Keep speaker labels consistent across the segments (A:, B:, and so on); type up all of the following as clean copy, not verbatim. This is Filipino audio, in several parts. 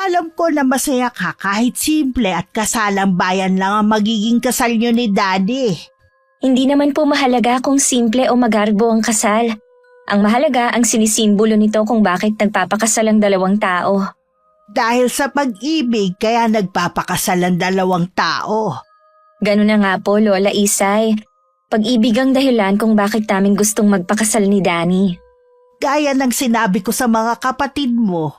A: Alam ko na masaya ka kahit simple at kasalang bayan lang ang magiging kasal niyo ni Daddy.
B: Hindi naman po mahalaga kung simple o magarbo ang kasal. Ang mahalaga ang sinisimbolo nito kung bakit nagpapakasal ang dalawang tao.
A: Dahil sa pag-ibig kaya nagpapakasal ang dalawang tao.
B: Ganun na nga po, Lola Isay. Pag-ibig ang dahilan kung bakit namin gustong magpakasal ni Danny.
A: Gaya ng sinabi ko sa mga kapatid mo,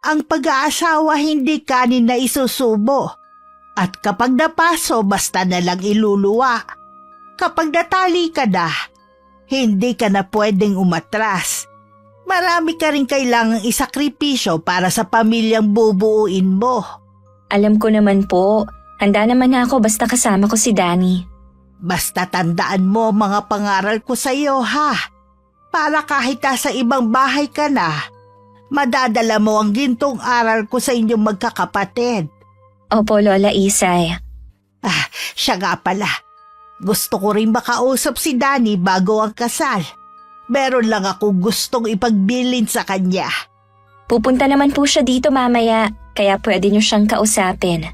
A: ang pag-aasawa hindi kanin na isusubo. At kapag napaso, basta na lang iluluwa. Kapag natali ka na, hindi ka na pwedeng umatras. Marami ka rin kailangang isakripisyo para sa pamilyang bubuuin mo.
B: Alam ko naman po, handa naman ako basta kasama ko si Danny.
A: Basta tandaan mo mga pangaral ko sa iyo, ha? Para kahit sa ibang bahay ka na, madadala mo ang gintong aral ko sa inyong magkakapatid.
B: Opo, Lola Isay.
A: Siya nga pala. Gusto ko rin makausap si Danny bago ang kasal. Meron lang ako gustong ipagbilin sa kanya.
B: Pupunta naman po siya dito mamaya, kaya pwede niyo siyang kausapin.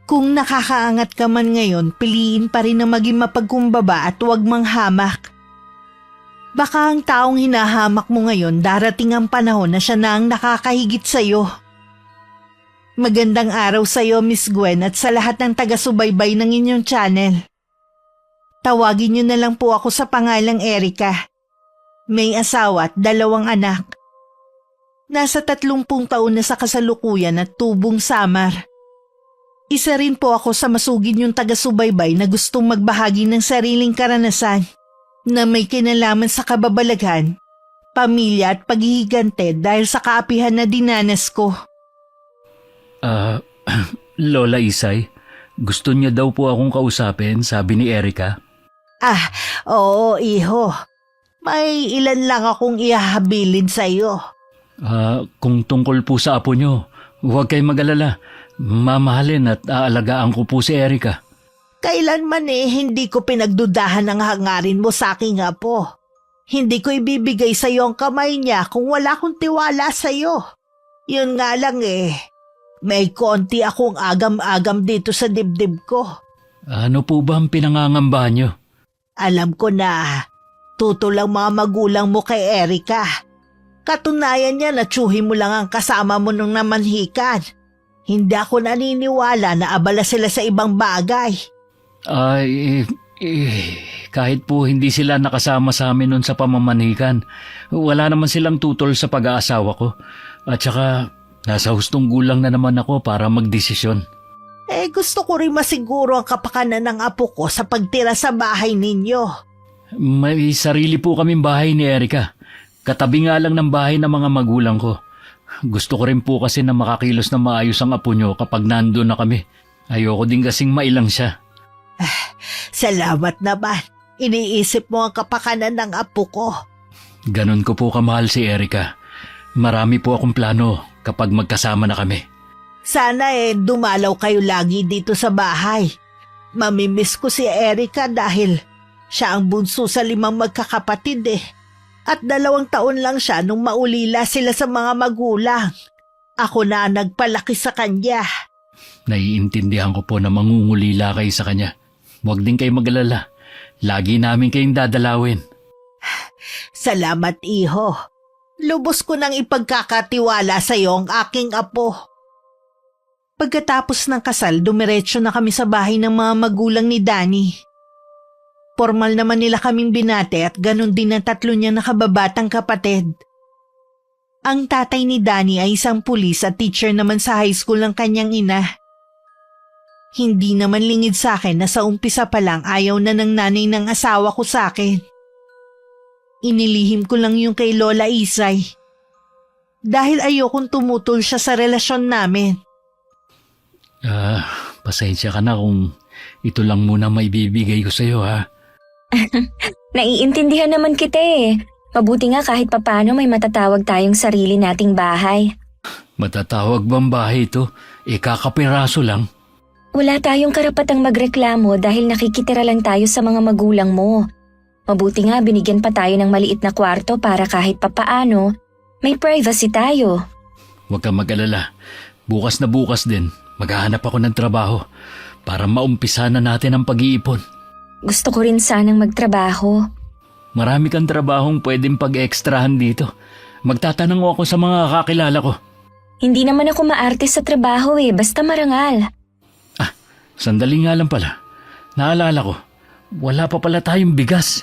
A: Kung nakakaangat ka man ngayon, piliin pa rin na maging mapagkumbaba at huwag manghamak. Baka ang taong hinahamak mo ngayon, darating ang panahon na siya na ang nakakahigit sa'yo. Magandang araw sa'yo, Miss Gwen, at sa lahat ng taga-subaybay ng inyong channel. Tawagin niyo na lang po ako sa pangalang Erica. May asawa at 2 anak. Nasa 30 taon na sa kasalukuyan at tubong samar. Isa rin po ako sa masugid yung taga-subaybay na gustong magbahagi ng sariling karanasan na may kinalaman sa kababalaghan, pamilya at paghihigante dahil sa kaapihan na dinanas ko.
C: Lola Isay, gusto niya daw po akong kausapin, sabi ni Erica.
A: Oo, iho. May ilan lang akong ihahabilin sa iyo.
C: Kung tungkol po sa apo niyo, huwag kayong mag-alala. Mamahalin at aalagaan ko po si Erica.
A: Kailanman hindi ko pinagdudahan ang hangarin mo sa aking apo. Hindi ko ibibigay sa iyo ang kamay niya kung wala akong tiwala sa iyo. Yun nga lang may konti akong agam-agam dito sa dibdib ko.
C: Ano po ba ang pinangangambahan niyo?
A: Alam ko na tutol ang mga magulang mo kay Erica. Katunayan niya na tsuhin mo lang ang kasama mo nung namanhikan. Hindi ako naniniwala na abala sila sa ibang bagay.
C: Kahit po hindi sila nakasama sa amin nun sa pamamanhikan, wala naman silang tutol sa pag-aasawa ko. At saka, nasa hustong gulang na naman ako para magdesisyon.
A: Gusto ko rin masiguro ang kapakanan ng apo ko sa pagtira sa bahay ninyo.
C: May sarili po kaming bahay ni Erica. Katabi nga lang ng bahay ng mga magulang ko. Gusto ko rin po kasi na makakilos na maayos ang apo nyo kapag nandun na kami. Ayoko din kasing mailang siya.
A: Salamat naman. Iniisip mo ang kapakanan ng apo ko.
C: Ganon ko po kamahal si Erica. Marami po akong plano kapag magkasama na kami.
A: Sana dumalaw kayo lagi dito sa bahay. Mamimiss ko si Erica dahil siya ang bunso sa 5 magkakapatid At 2 taon lang siya nung maulila sila sa mga magulang. Ako na nagpalaki sa kanya.
C: Naiintindihan ko po na mangungulila kayo sa kanya. Huwag din kayo mag-alala. Lagi namin kayong dadalawin.
A: Salamat, iho. Lubos ko nang ipagkakatiwala sa iyo ang aking apo. Pagkatapos ng kasal, dumiretso na kami sa bahay ng mga magulang ni Danny. Formal naman nila kaming binate at ganun din ang 3 niyang nakababatang kapatid. Ang tatay ni Danny ay isang pulis at teacher naman sa high school ng kanyang ina. Hindi naman lingid sa akin na sa umpisa pa lang ayaw na ng nanay ng asawa ko sa akin. Inilihim ko lang yung kay Lola Isay. Dahil ayokong tumutol siya sa relasyon namin.
C: Pasensya ka na kung ito lang muna maibibigay ko sa'yo, ha?
B: Naiintindihan naman kita Mabuti nga kahit papano may matatawag tayong sarili nating bahay.
C: Matatawag bang bahay ito? Kakapiraso lang.
B: Wala tayong karapatang magreklamo dahil nakikitira lang tayo sa mga magulang mo. Mabuti nga binigyan pa tayo ng maliit na kwarto para kahit papaano may privacy tayo.
C: Huwag kang mag-alala. Bukas na bukas din, maghahanap ako ng trabaho para maumpisa na natin ang pag-iipon.
B: Gusto ko rin sanang magtrabaho.
C: Marami kang trabahong pwedeng pag-ekstrahan dito. Magtatanong ako sa mga kakilala ko.
B: Hindi naman ako maarte sa trabaho basta marangal.
C: Sandali nga lang pala. Naalala ko, wala pa pala tayong bigas.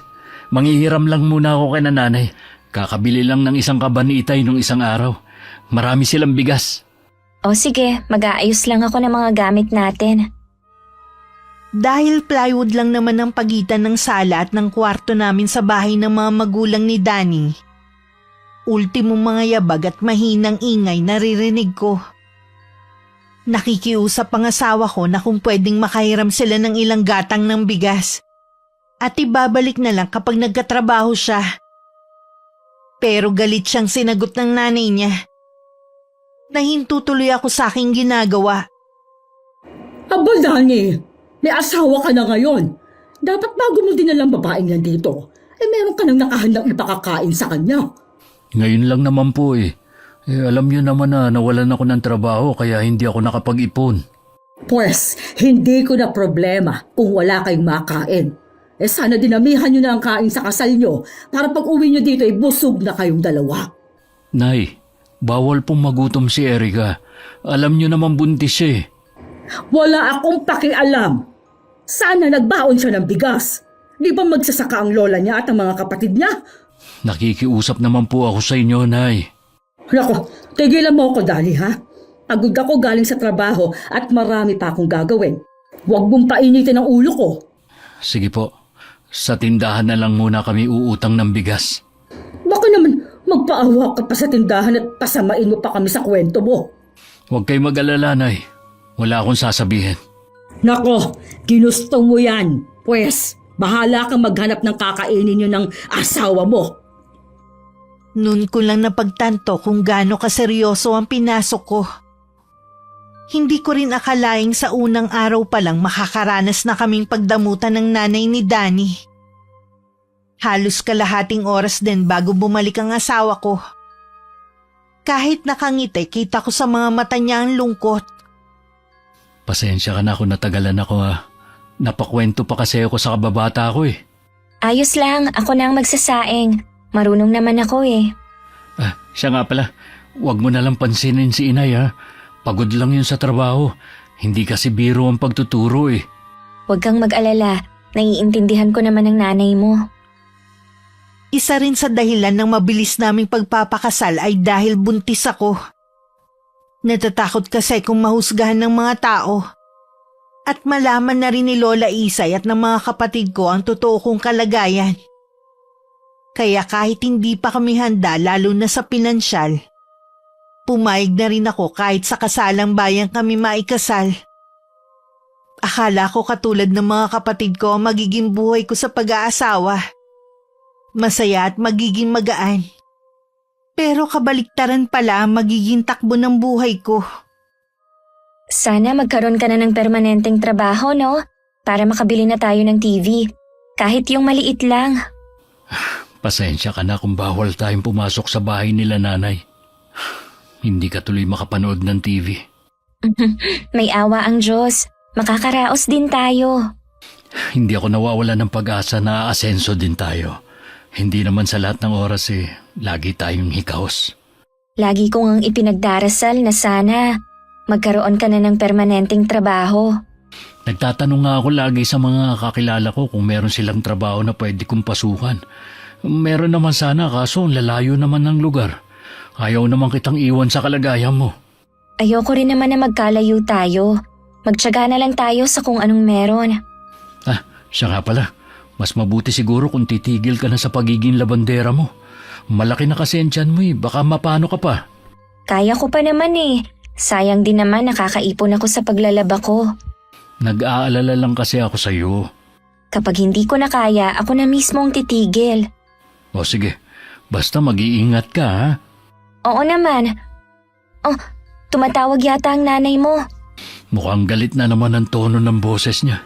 C: Manghihiram lang muna ako kay nanay. Kakabili lang ng isang kabanitay nung isang araw. Marami silang bigas.
B: O sige, mag-aayos lang ako ng mga gamit natin.
A: Dahil plywood lang naman ang pagitan ng sala at ng kwarto namin sa bahay ng mga magulang ni Danny, ultimong mga yabag at mahinang ingay naririnig ko. Nakikiusap ang asawa ko na kung pwedeng makahiram sila ng ilang gatang ng bigas at ibabalik na lang kapag nagkatrabaho siya. Pero galit siyang sinagot ng nanay niya. Nahinto tuloy ako sa aking ginagawa.
D: Aba, Dani, may asawa ka na ngayon. Dapat bago mo din nalang babaeng yan dito, meron ka nang nakahandang ipakakain sa kanya.
C: Ngayon lang naman po alam niyo naman na nawalan ako ng trabaho kaya hindi ako nakapag-ipon.
D: Pwes, hindi ko na problema kung wala kayong makain. Sana dinamihan nyo na ang kain sa kasal nyo para pag uwi nyo dito busog na kayong dalawa.
C: Nay, bawal pong magutom si Erica. Alam niyo naman buntis siya
D: Wala akong pakialam. Sana nagbaon siya ng bigas. Di ba magsasaka ang lola niya at ang mga kapatid niya?
C: Nakikiusap naman po ako sa inyo, Nay.
D: Nako, tigilan mo ako, Dali, ha? Pagod ako galing sa trabaho at marami pa akong gagawin. Huwag mong painitin ang ulo ko.
C: Sige po, sa tindahan na lang muna kami uutang ng bigas.
D: Baka naman magpaawa ka pa sa tindahan at pasamain mo pa kami sa kwento mo.
C: Huwag kayo mag-alala, Nay. Wala akong sasabihin.
D: Nako, ginusto mo yan. Pwes, bahala kang maghanap ng kakainin yun ng asawa mo.
A: Noon ko lang napagtanto kung gaano kaseryoso ang pinasok ko. Hindi ko rin akalaing sa unang araw pa lang makakaranas na kaming pagdamutan ng nanay ni Danny. Halos kalahating oras din bago bumalik ang asawa ko. Kahit nakangiti, kita ko sa mga mata niya ang lungkot.
C: Pasensya ka na kung natagalan ako Napakwento pa kasi ako sa kababata ko
B: Ayos lang, ako na ang magsasaing. Marunong naman ako
C: Siya nga pala, huwag mo nalang pansinin si inay Pagod lang yun sa trabaho. Hindi kasi biro ang pagtuturo
B: Huwag kang mag-alala, naiintindihan ko naman ang nanay mo.
A: Isa rin sa dahilan ng mabilis naming pagpapakasal ay dahil buntis ako. Natatakot kasi kung mahusgahan ng mga tao. At malaman na rin ni Lola Isay at ng mga kapatid ko ang totoo kong kalagayan. Kaya kahit hindi pa kami handa lalo na sa pinansyal, pumayag na rin ako kahit sa kasalang bayan kami maikasal. Akala ko katulad ng mga kapatid ko ang magiging buhay ko sa pag-aasawa. Masaya at magiging magaan. Pero kabaliktaran pala ang magiging takbo ng buhay ko.
B: Sana magkaroon ka na ng permanenteng trabaho, no? Para makabili na tayo ng TV. Kahit yung maliit lang.
C: Pasensya ka na kung bawal tayong pumasok sa bahay nila nanay. Hindi ka tuloy makapanood ng TV.
B: May awa ang Diyos. Makakaraos din tayo.
C: Hindi ako nawawala ng pag-asa na aasenso din tayo. Hindi naman sa lahat ng oras lagi tayong hikaos.
B: Lagi kong ang ipinagdarasal na sana magkaroon ka na ng permanenteng trabaho.
C: Nagtatanong nga ako lagi sa mga kakilala ko kung meron silang trabaho na pwede kong pasukan. Meron naman sana kaso lalayo naman ng lugar. Ayaw naman kitang iwan sa kalagayan mo.
B: Ayoko rin naman na magkalayo tayo. Magtiyaga na lang tayo sa kung anong meron.
C: Siya nga pala. Mas mabuti siguro kung titigil ka na sa pagiging labandera mo. Malaki na kasi ang tiyan mo baka mapano ka pa.
B: Kaya ko pa naman Sayang din naman nakakaipon ako sa paglalaba ko.
C: Nag-aalala lang kasi ako sa iyo.
B: Kapag hindi ko na kaya, ako na mismo ang titigil.
C: O sige, basta mag-iingat ka
B: Oo naman. Oh, tumatawag yata ang nanay mo.
C: Mukhang galit na naman ang tono ng boses niya.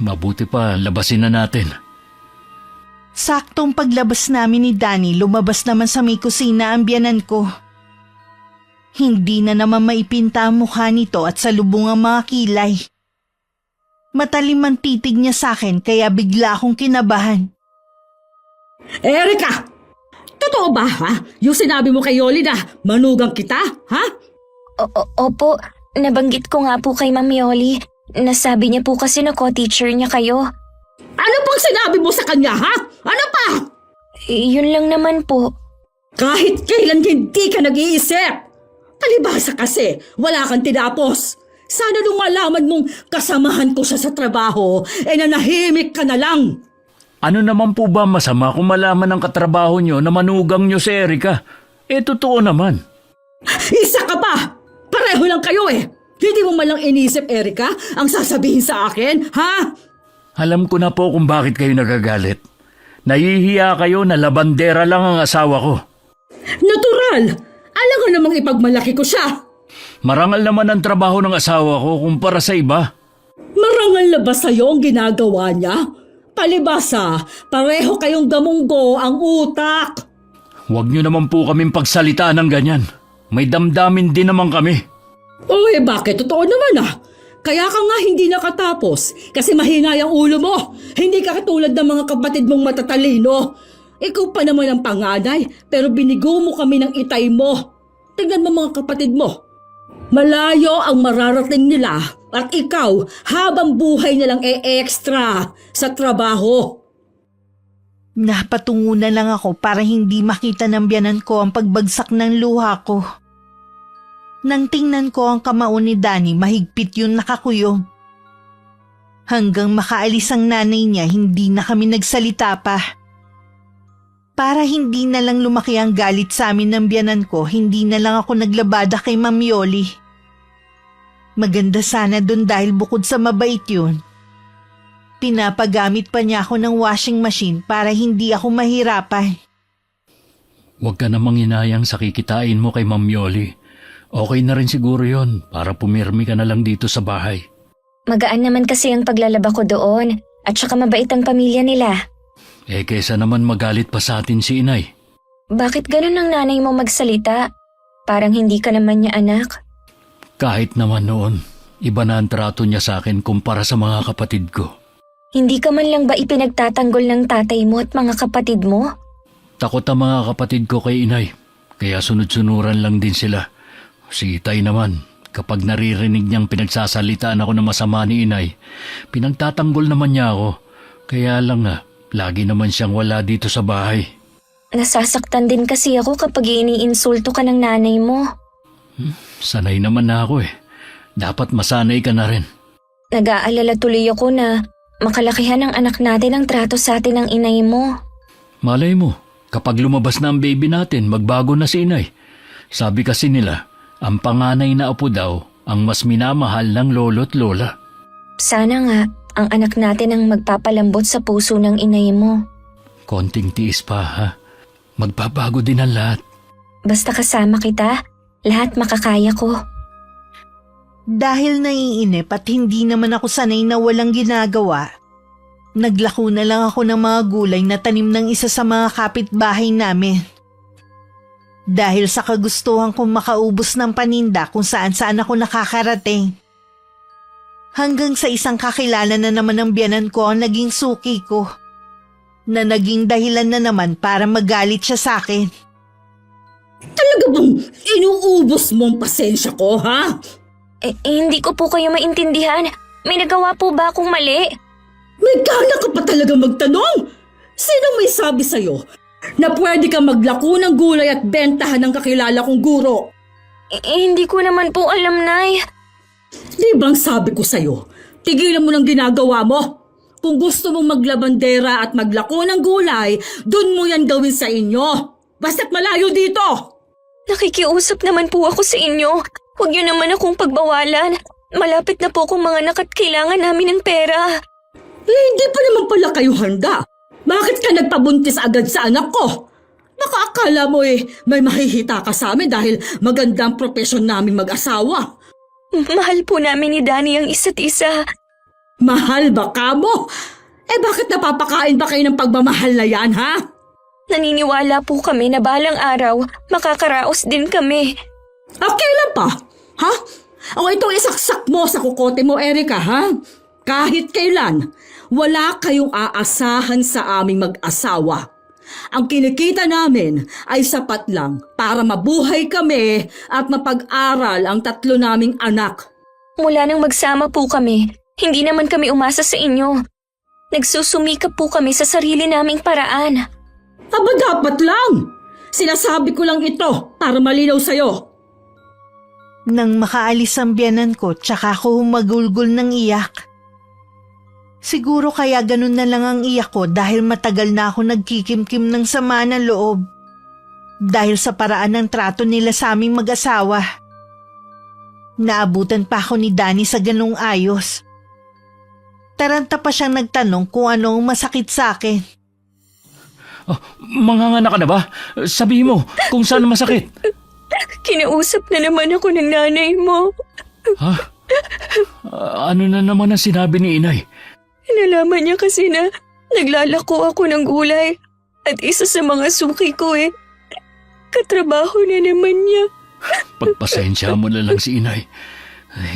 C: Mabuti pa, labasin na natin.
A: Saktong paglabas namin ni Danny, lumabas naman sa may kusina ang biyanan ko. Hindi na naman maipinta ang mukha nito at salubong ang mga kilay. Matalim ang titig niya sa akin kaya bigla akong kinabahan.
D: Erika! Totoo ba, ha? Yung sinabi mo kay Yoli na manugang kita, ha?
B: Opo, nabanggit ko nga po kay Ma'am Yoli. Nasabi niya po kasi na co-teacher niya kayo.
D: Ano pang sinabi mo sa kanya, ha? Ano pa?
B: Yun lang naman po.
D: Kahit kailan hindi ka nag-iisip. Palibhasa kasi, wala kang tinapos. Sana nung malaman mong kasamahan ko siya sa trabaho, nanahimik ka na lang.
C: Ano naman po ba masama kung malaman ng katrabaho nyo na manugang nyo si Erika? Totoo naman.
D: Isa ka pa! Pareho lang kayo eh! Hindi mo malang inisip, Erika, ang sasabihin sa akin, ha?
C: Alam ko na po kung bakit kayo nagagalit. Nahihiya kayo na labandera lang ang asawa ko.
D: Natural! Alam ko namang ipagmalaki ko siya.
C: Marangal naman ang trabaho ng asawa ko kumpara sa iba.
D: Marangal na ba sa'yo ang ginagawa niya? Palibasa, pareho kayong gamunggo ang utak.
C: Huwag nyo naman po kaming pagsalitaan ng ganyan. May damdamin din naman kami.
D: Bakit? Totoo naman ah. Kaya ka nga hindi nakatapos kasi mahina yung ulo mo. Hindi ka katulad ng mga kapatid mong matatalino. Ikaw pa naman ang panganay pero binigo mo kami ng itay mo. Tingnan mo mga kapatid mo. Malayo ang mararating nila at ikaw habang buhay nilang extra sa trabaho.
A: Napatungo na lang ako para hindi makita ng biyanan ko ang pagbagsak ng luha ko. Nang tingnan ko ang kamao ni Danny, mahigpit yun nakakuyom. Hanggang makaalis ang nanay niya, hindi na kami nagsalita pa. Para hindi na lang lumaki ang galit sa amin ng biyanan ko, hindi na lang ako naglabada kay Ma'am Yoli. Maganda sana dun dahil bukod sa mabait yun, pinapagamit pa niya ako ng washing machine para hindi ako mahirapan.
C: Huwag ka namang inayang sa kikitain mo kay Ma'am Yoli. Okay na rin siguro yon para pumirmi ka na lang dito sa bahay.
B: Magaan naman kasi ang paglalaba ko doon at saka mabait ang pamilya nila.
C: Kesa naman magalit pa sa atin si inay.
B: Bakit ganun ang nanay mo magsalita? Parang hindi ka naman niya anak.
C: Kahit naman noon, iba na ang trato niya sa akin kumpara sa mga kapatid ko.
B: Hindi ka man lang ba ipinagtatanggol ng tatay mo at mga kapatid mo?
C: Takot ang mga kapatid ko kay inay, kaya sunod-sunuran lang din sila. Si Itay naman, kapag naririnig niyang pinagsasalitaan ako ng masama ni inay, pinagtatanggol naman niya ako. Kaya lang lagi naman siyang wala dito sa bahay.
B: Nasasaktan din kasi ako kapag iniinsulto ka ng nanay mo.
C: Sanay naman na ako eh. Dapat masanay ka na rin.
B: Nag-aalala tuloy ako na makalakihan ng anak natin ang trato sa atin ng inay mo.
C: Malay mo, kapag lumabas na ang baby natin, magbago na si inay. Sabi kasi nila, ang panganay na apo daw ang mas minamahal ng lolo't lola.
B: Sana nga ang anak natin ang magpapalambot sa puso ng inay mo.
C: Konting tiis pa ha. Magbabago din ang lahat.
B: Basta kasama kita, lahat makakaya ko.
A: Dahil naiinip at hindi naman ako sanay na walang ginagawa, naglako na lang ako ng mga gulay na tanim ng isa sa mga kapitbahay namin. Dahil sa kagustuhan kong makaubos ng paninda kung saan-saan ako nakakarating. Hanggang sa isang kakilala na naman ng biyanan ko ang naging suki ko, na naging dahilan na naman para magalit siya sa akin.
D: Talaga bang inuubos mo ang pasensya ko, ha?
B: Hindi ko po kayo maintindihan. May nagawa po ba akong mali?
D: May gana ka pa talaga magtanong? Sinong may sabi sa'yo na pwede ka maglako ng gulay at bentahan ng kakilala kong guro?
B: Hindi ko naman po alam, Nay.
D: Di bang sabi ko sa'yo, tigilan mo ng ginagawa mo? Kung gusto mong maglabandera at maglako ng gulay, dun mo yan gawin sa inyo. Basta't malayo dito.
B: Nakikiusap naman po ako sa inyo. Huwag niyo naman akong pagbawalan. Malapit na po akong mga anak at kailangan namin ng pera.
D: Hindi pa naman pala kayo handa. Bakit ka nagpabuntis agad sa anak ko? Baka akala mo may mahihita ka sa amin dahil magandang propesyon namin mag-asawa.
B: Mahal po namin ni Danny ang isa't isa.
D: Mahal ba ka mo? Bakit napapakain ba kayo ng pagmamahal na yan, ha?
B: Naniniwala po kami na balang araw makakaraos din kami.
D: Kailan pa? Ha? O itong isaksak mo sa kukote mo, Erika, ha? Kahit kailan, wala kayong aasahan sa aming mag-asawa. Ang kinikita namin ay sapat lang para mabuhay kami at mapag-aral ang 3 naming anak.
B: Mula nang magsama po kami, hindi naman kami umasa sa inyo. Nagsusumikap po kami sa sarili naming paraan.
D: Aba dapat lang! Sinasabi ko lang ito para malinaw sa'yo.
A: Nang makaalis ang biyanan ko, tsaka ako humagulgol ng iyak. Siguro kaya ganun na lang ang iyak ko dahil matagal na ako nagkikimkim ng sama ng loob. Dahil sa paraan ng trato nila sa aming mag-asawa. Naabutan pa ako ni Danny sa ganung ayos. Taranta pa siyang nagtanong kung ano ang masakit sa akin.
C: Manganganak ka na ba? Sabihin mo kung saan masakit.
B: Kinausap na naman ako ng nanay mo.
C: Ha? Ano na naman ang sinabi ni inay?
B: Nalaman niya kasi na naglalako ako ng gulay at isa sa mga suki ko katrabaho na naman niya.
C: Pagpasensya mo na lang si inay.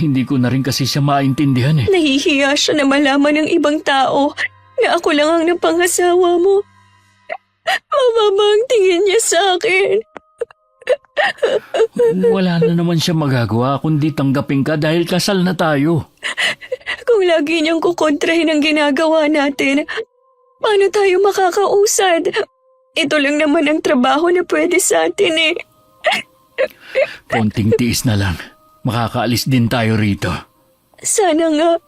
C: Hindi ko na rin kasi siya maintindihan eh.
B: Nahihiya siya na malaman ng ibang tao na ako lang ang napangasawa mo. Mababa ang tingin niya sa akin.
C: Wala na naman siya magagawa kundi tanggapin ka dahil kasal na tayo.
B: Kung lagi niyang kukontrahin ang ginagawa natin, paano tayo makakausad? Ito lang naman ang trabaho na pwede sa atin
C: Konting tiis na lang. Makakaalis din tayo rito.
B: Sana nga.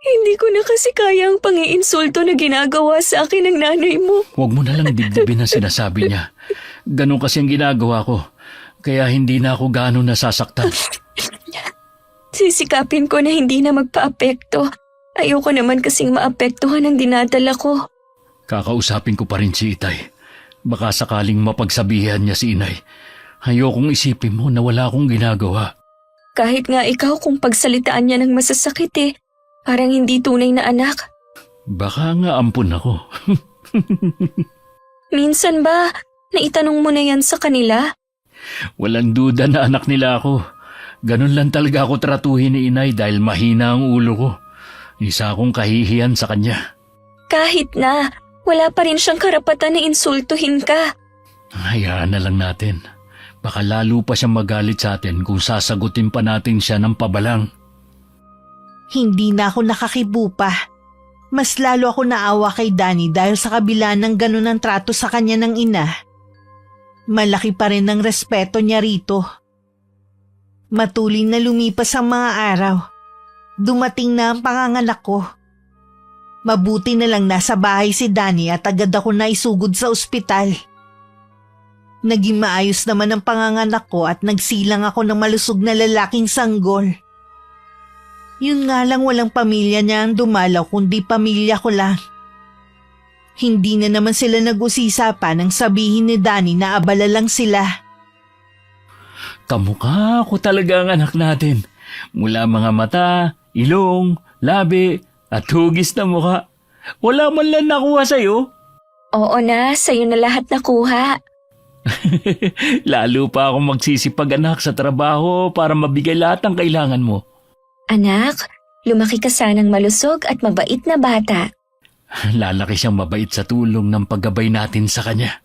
B: Hindi ko na kasi kaya ang pangiinsulto na ginagawa sa akin ng nanay mo.
C: Huwag mo na lang dibdibin ang sinasabi niya. Ganon kasi ang ginagawa ko. Kaya hindi na ako gaano nasasaktan.
B: Sisikapin ko na hindi na magpa-apekto. Ayoko naman kasing maapektuhan ang dinadala ko.
C: Kakausapin ko pa rin si Itay. Baka sakaling mapagsabihan niya si Inay. Ayokong isipin mo na wala akong ginagawa.
B: Kahit nga ikaw kung pagsalitaan niya ng masasakit parang hindi tunay na anak.
C: Baka nga ampun ako.
B: Minsan ba, naitanong mo na yan sa kanila?
C: Walang duda na anak nila ako. Ganon lang talaga ako tratuhin ni Inay dahil mahina ang ulo ko. Isa akong kahihiyan sa kanya.
B: Kahit na, wala pa rin siyang karapatan na insultuhin ka.
C: Hayaan na lang natin. Baka lalo pa siyang magalit sa atin kung sasagutin pa natin siya ng pabalang.
A: Hindi na ako nakakibo pa. Mas lalo ako naawa kay Danny dahil sa kabila ng ganun ang trato sa kanya ng ina. Malaki pa rin ang respeto niya rito. Matuloy na lumipas ang mga araw. Dumating na ang panganganak ko. Mabuti na lang nasa bahay si Danny at agad ako naisugod sa ospital. Naging maayos naman ang panganganak ko at nagsilang ako ng malusog na lalaking sanggol. Yun nga lang walang pamilya niya ang dumalaw kundi pamilya ko lang. Hindi na naman sila nag-usisa pa nang sabihin ni Danny na abala lang sila.
C: Kamukha ko talaga ang anak natin. Mula mga mata, ilong, labi, at hugis na mukha. Wala man lang nakuha sa'yo.
B: Oo na, sa'yo na lahat nakuha.
C: Lalo pa akong magsisipag anak sa trabaho para mabigay lahat ng kailangan mo.
B: Anak, lumaki ka sanang malusog at mabait na bata.
C: Lalaki siyang mabait sa tulong ng paggabay natin sa kanya.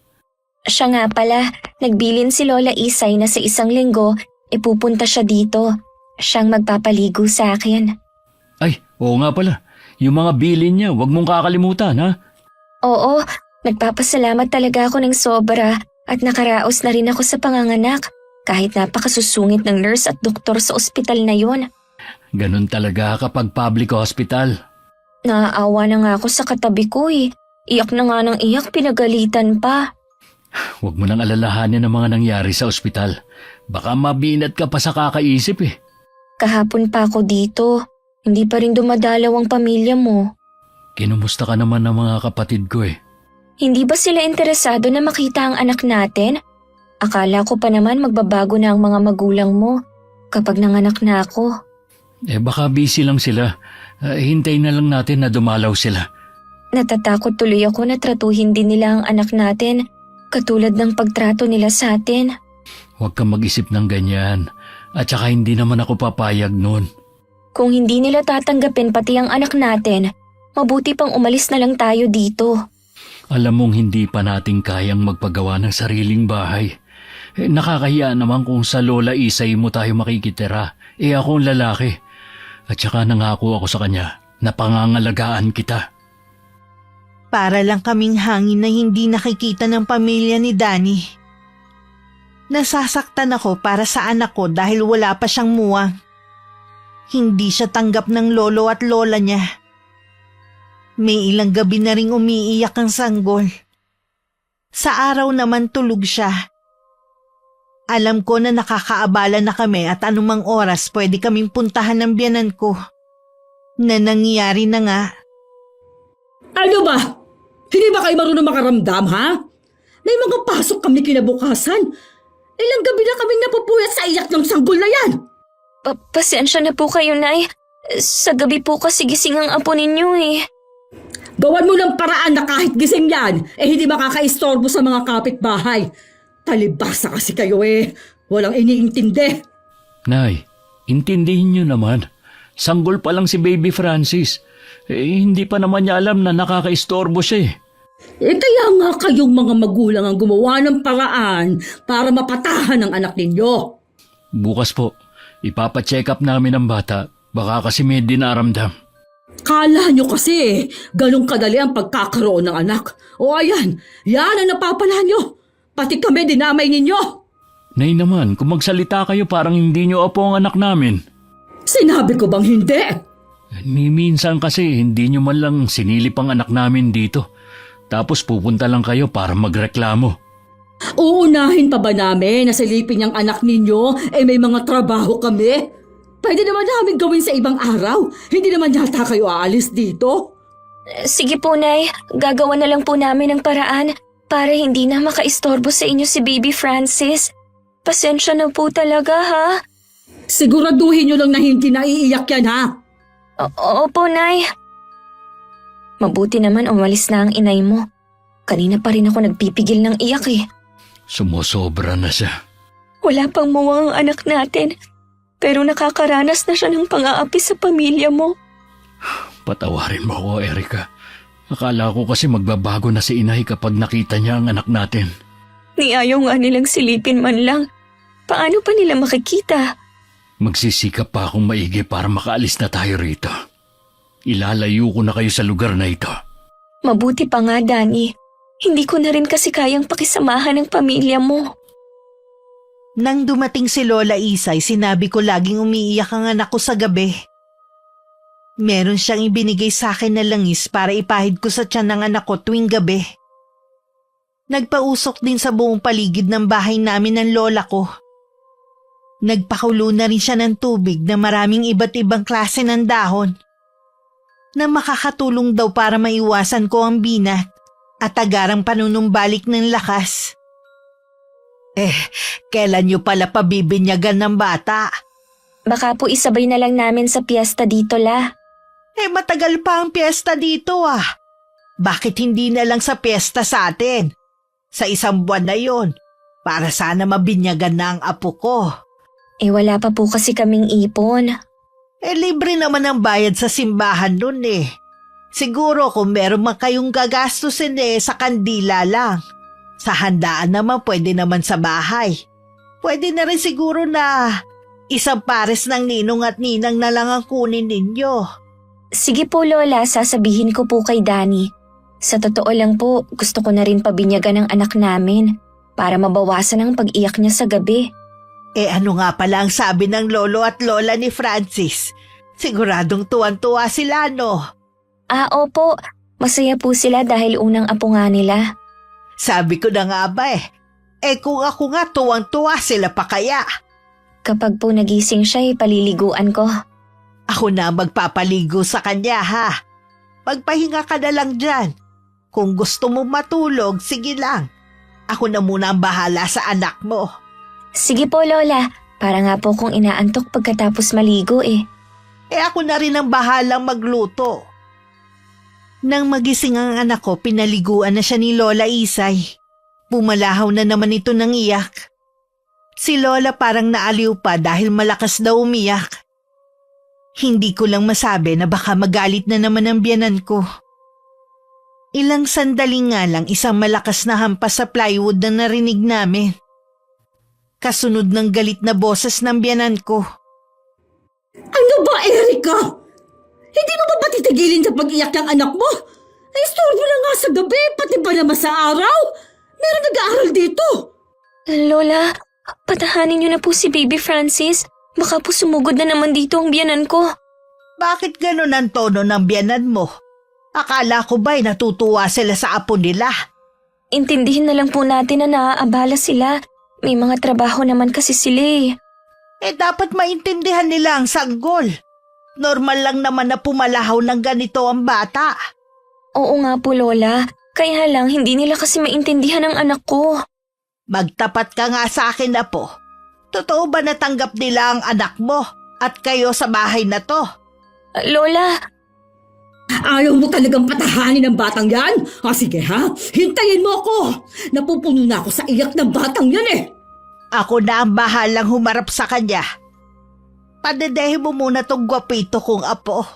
B: Siya nga pala, nagbilin si Lola Isay na sa isang linggo, pupunta siya dito. Siyang magpapaligo sa akin.
C: Ay, oo nga pala. Yung mga bilin niya, huwag mong kakalimutan, ha?
B: Oo, nagpapasalamat talaga ako ng sobra at nakaraos na rin ako sa panganganak kahit napakasusungit ng nurse at doktor sa ospital na yon.
C: Ganun talaga kapag public hospital.
B: Naaawa na nga ako sa katabi ko Iyak na nga ng iyak, pinagalitan pa.
C: Huwag mo nang alalahanin ang mga nangyari sa ospital. Baka mabinat ka pa sa kakaisip
B: Kahapon pa ako dito. Hindi pa rin dumadalaw ang pamilya mo.
C: Kinumusta ka naman ng mga kapatid ko
B: Hindi ba sila interesado na makita ang anak natin? Akala ko pa naman magbabago na ang mga magulang mo kapag nanganak na ako.
C: Baka busy lang sila. Hintayin na lang natin na dumalaw sila.
B: Natatakot tuloy ako na tratuhin din nila ang anak natin katulad ng pagtrato nila sa atin.
C: Huwag kang mag-isip ng ganyan. At saka hindi naman ako papayag noon.
B: Kung hindi nila tatanggapin pati ang anak natin, mabuti pang umalis na lang tayo dito.
C: Alam mong hindi pa natin kayang magpagawa ng sariling bahay. Nakakahiya naman kung sa Lola Isay mo tayo makikitira. Ako ang lalaki. At saka nangako ako sa kanya na pangangalagaan kita.
A: Para lang kaming hangin na hindi nakikita ng pamilya ni Danny. Nasasaktan ako para sa anak ko dahil wala pa siyang muwang. Hindi siya tanggap ng lolo at lola niya. May ilang gabi na ring umiiyak ang sanggol. Sa araw naman tulog siya. Alam ko na nakakaabala na kami at anumang oras pwede kaming puntahan ng biyanan ko. Na nangyari na nga.
D: Ano ba? Hindi ba kayo marunong makaramdam, ha? May mga pasok kami kinabukasan. Ilang gabi na kaming napupuyat sa iyak ng sanggol na yan.
B: Pasensya na po kayo, Nay. Sa gabi po kasi gising ang apo ninyo eh.
D: Gawan mo ng paraan na kahit gising yan, hindi makakaistorbo sa mga kapitbahay. Talibasa kasi kayo Walang iniintindi.
C: Nay, intindihin niyo naman. Sanggol pa lang si Baby Francis. Hindi pa naman niya alam na nakakaistorbo siya
D: Kaya nga kayong mga magulang ang gumawa ng paraan para mapatahan ang anak ninyo.
C: Bukas po, ipapacheck up namin ang bata. Baka kasi may dinaramdam.
D: Kala nyo kasi ganun kadali ang pagkakaroon ng anak. O ayan, yan ang napapala nyo. Pati kami dinamay ninyo.
C: Nay naman, kung magsalita kayo parang hindi niyo apo ang anak namin.
D: Sinabi ko bang hindi?
C: Ni minsan kasi hindi niyo man lang sinilip ang anak namin dito. Tapos pupunta lang kayo para magreklamo.
D: Uunahin pa ba namin na silipin ang anak ninyo may mga trabaho kami? Pwede naman namin gawin sa ibang araw. Hindi naman yata kayo aalis dito.
B: Sige po, Nay. Gagawa na lang po namin ng paraan para hindi na makaistorbo sa inyo si Baby Francis. Pasensya na po talaga, ha?
D: Siguraduhin nyo lang na hindi naiiyak yan, ha?
B: Opo, Nay. Mabuti naman umalis na ang inay mo. Kanina pa rin ako nagpipigil ng iyak
C: Sumusobra na siya.
B: Wala pang muwang ang anak natin. Pero nakakaranas na siya ng pang-aapi sa pamilya mo.
C: Patawarin mo ako, Erica. Akala ko kasi magbabago na si inay kapag nakita niya ang anak natin.
B: Ni ayaw nga nilang silipin man lang. Paano pa nila makikita?
C: Magsisikap pa akong maigi para makaalis na tayo rito. Ilalayo ko na kayo sa lugar na ito.
B: Mabuti pa nga, Danny. Hindi ko na rin kasi kayang pakisamahan ng pamilya mo.
A: Nang dumating si Lola Isay, sinabi ko laging umiiyak ang anak ko sa gabi. Meron siyang ibinigay sa akin na langis para ipahid ko sa tiyan ng anak ko tuwing gabi. Nagpausok din sa buong paligid ng bahay namin ng lola ko. Nagpakulo na rin siya ng tubig na maraming iba't ibang klase ng dahon na makakatulong daw para maiwasan ko ang binat at agarang panunumbalik ng lakas. Kailan niyo pala pabibinyagan ng bata?
B: Baka po isabay na lang namin sa piyesta dito, La.
A: Matagal pa ang piyesta dito Bakit hindi na lang sa piyesta sa atin? Sa isang buwan na yon, para sana mabinyagan na ang apo ko.
B: Wala pa po kasi kaming ipon.
A: Libre naman ang bayad sa simbahan nun Siguro kung meron man kayong gagastusin sa kandila lang. Sa handaan naman pwede naman sa bahay. Pwede na rin siguro na isang pares ng ninong at ninang na lang ang kunin ninyo.
B: Sige po, Lola, sasabihin ko po kay Danny. Sa totoo lang po, gusto ko na rin pabinyagan ng anak namin para mabawasan ang pag-iyak niya sa gabi.
A: Ano nga pala ang sabi ng lolo at lola ni Francis? Siguradong tuwan-tuwa sila, no?
B: Opo. Masaya po sila dahil unang apo nga nila.
A: Sabi ko na nga ba kung ako nga tuwang-tuwa sila pa kaya.
B: Kapag po nagising siya, paliliguan ko.
A: Ako na magpapaligo sa kanya, ha? Magpahinga ka na lang dyan. Kung gusto mo matulog, sige lang. Ako na muna ang bahala sa anak mo.
B: Sige po, Lola. Para nga po kung inaantok pagkatapos maligo
A: Ako na rin ang bahalang magluto. Nang magising ang anak ko, pinaliguan na siya ni Lola Isay. Pumalahaw na naman ito ng iyak. Si Lola parang naaliw pa dahil malakas daw umiyak. Hindi ko lang masabi na baka magalit na naman ang biyanan ko. Ilang sandali nga lang isang malakas na hampas sa plywood na narinig namin. Kasunod ng galit na boses ng biyanan ko.
D: Ano ba, Erika? Hindi mo ba patitigilin sa pag-iyak ng anak mo? Ay, istorbo na nga sa gabi, pati ba naman sa araw? Meron nag-aaral dito.
B: Lola, patahanin niyo na po si Baby Francis. Baka po sumugod na naman dito ang biyanan ko.
A: Bakit ganun ang tono ng biyanan mo? Akala ko ba'y natutuwa sila sa apo nila?
B: Intindihin na lang po natin na naaabala sila. May mga trabaho naman kasi sila eh.
A: Dapat maintindihan nila ang sanggol. Normal lang naman na pumalahaw ng ganito ang bata.
B: Oo nga po, Lola. Kaya lang hindi nila kasi maintindihan ang anak ko.
A: Magtapat ka nga sa akin, apo. Totoo ba natanggap nila ang anak mo at kayo sa bahay na to?
B: Lola,
D: Ayaw mo talagang patahanin ng batang yan? Sige ha, hintayin mo ako. Napupuno na ako sa iyak ng batang yan eh.
A: Ako na ang bahalang humarap sa kanya. Padedehin mo muna tong gwapito kong apo.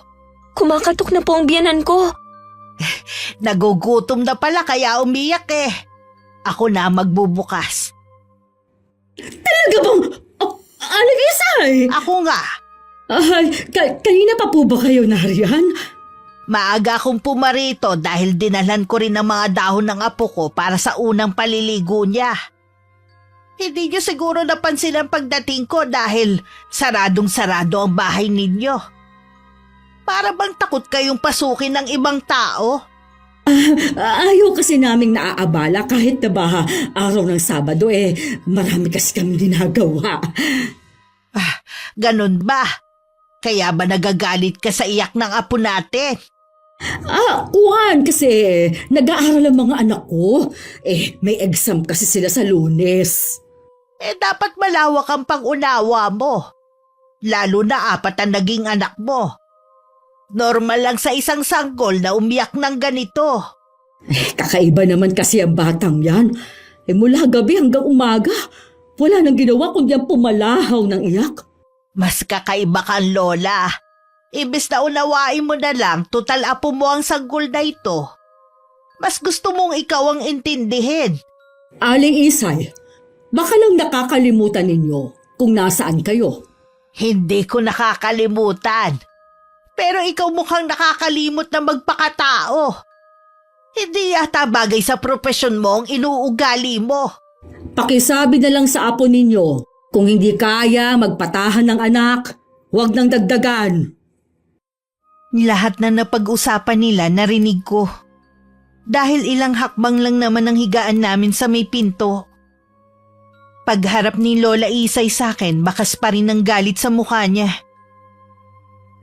B: kumakatok na po ang biyanan ko.
A: Nagugutom na pala kaya umiyak eh. Ako na ang magbubukas.
D: Talaga bang... Aling Isay?
A: Ako nga.
D: Ay, kanina pa po ba kayo nariyan?
A: Maaga akong pumarito dahil dinalhan ko rin ang mga dahon ng apo ko para sa unang paliligo niya. Hindi niyo siguro napansin ang pagdating ko dahil saradong-sarado ang bahay ninyo. Para bang takot kayong pasukin ng ibang tao?
D: Ayaw kasi naming naaabala kahit na ba araw ng Sabado marami kasi kami ginagawa.
A: Ganon ba? Kaya ba nagagalit ka sa iyak ng apo natin?
D: Kuhan kasi nag-aaral ang mga anak ko. May exam kasi sila sa Lunes.
A: Dapat malawak ang pang-unawa mo. Lalo na 4 ang naging anak mo. Normal lang sa isang sanggol na umiyak ng ganito.
D: Kakaiba naman kasi ang batang yan. Mula gabi hanggang umaga, wala nang ginawa kundi ang pumalahaw ng iyak.
A: Mas kakaiba kang lola. Ibis na unawain mo na lang, tutal apo mo ang sanggol na ito. Mas gusto mong ikaw ang intindihin.
D: Aling Isay, baka lang nakakalimutan ninyo kung nasaan kayo.
A: Hindi ko nakakalimutan. Pero ikaw mukhang nakakalimot na magpakatao. Hindi yata bagay sa propesyon mo ang inuugali mo.
D: Pakisabi na lang sa apo ninyo, kung hindi kaya magpatahan ng anak, huwag nang dagdagan.
A: Lahat na napag-usapan nila narinig ko. Dahil ilang hakbang lang naman ang higaan namin sa may pinto. Pagharap ni Lola Isay sa akin, bakas pa rin ang galit sa mukha niya.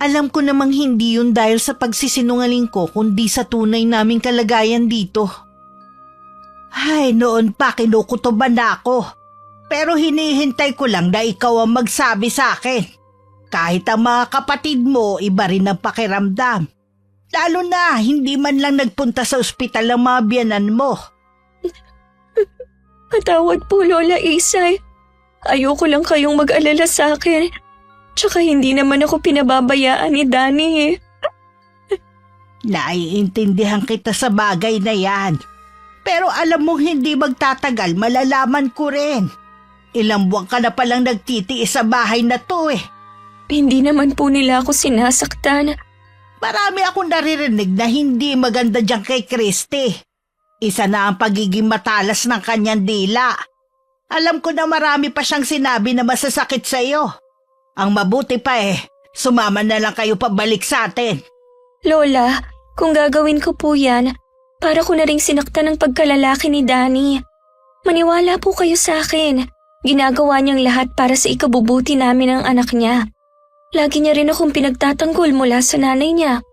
A: Alam ko namang hindi yun dahil sa pagsisinungaling ko kundi sa tunay naming kalagayan dito. Ay, noon pa kinukutoban na ako. Pero hinihintay ko lang na ikaw ang magsabi sa akin. Kahit ang mga kapatid mo, iba rin ang pakiramdam. Lalo na, hindi man lang nagpunta sa ospital ang mga biyanan mo.
B: Patawad po, Lola Isay. Ayoko lang kayong mag-alala sa akin. Tsaka hindi naman ako pinababayaan ni Danny eh.
A: Naiintindihan kita sa bagay na yan. Pero alam mong hindi magtatagal, malalaman ko rin. Ilang buwan ka na palang nagtitiis sa bahay na to eh.
B: Hindi naman po nila ako sinasaktan.
A: Marami akong naririnig na hindi maganda dyan kay Christy. Isa na ang pagiging matalas ng kanyang dila. Alam ko na marami pa siyang sinabi na masasakit sa iyo. Ang mabuti pa sumama na lang kayo pabalik sa atin.
B: Lola, kung gagawin ko po yan, para ko na ring sinaktan ng pagkalalaki ni Danny. Maniwala po kayo sa akin. Ginagawa niyang lahat para sa ikabubuti namin ng anak niya. Lagi niya rin akong pinagtatanggol mula sa nanay niya.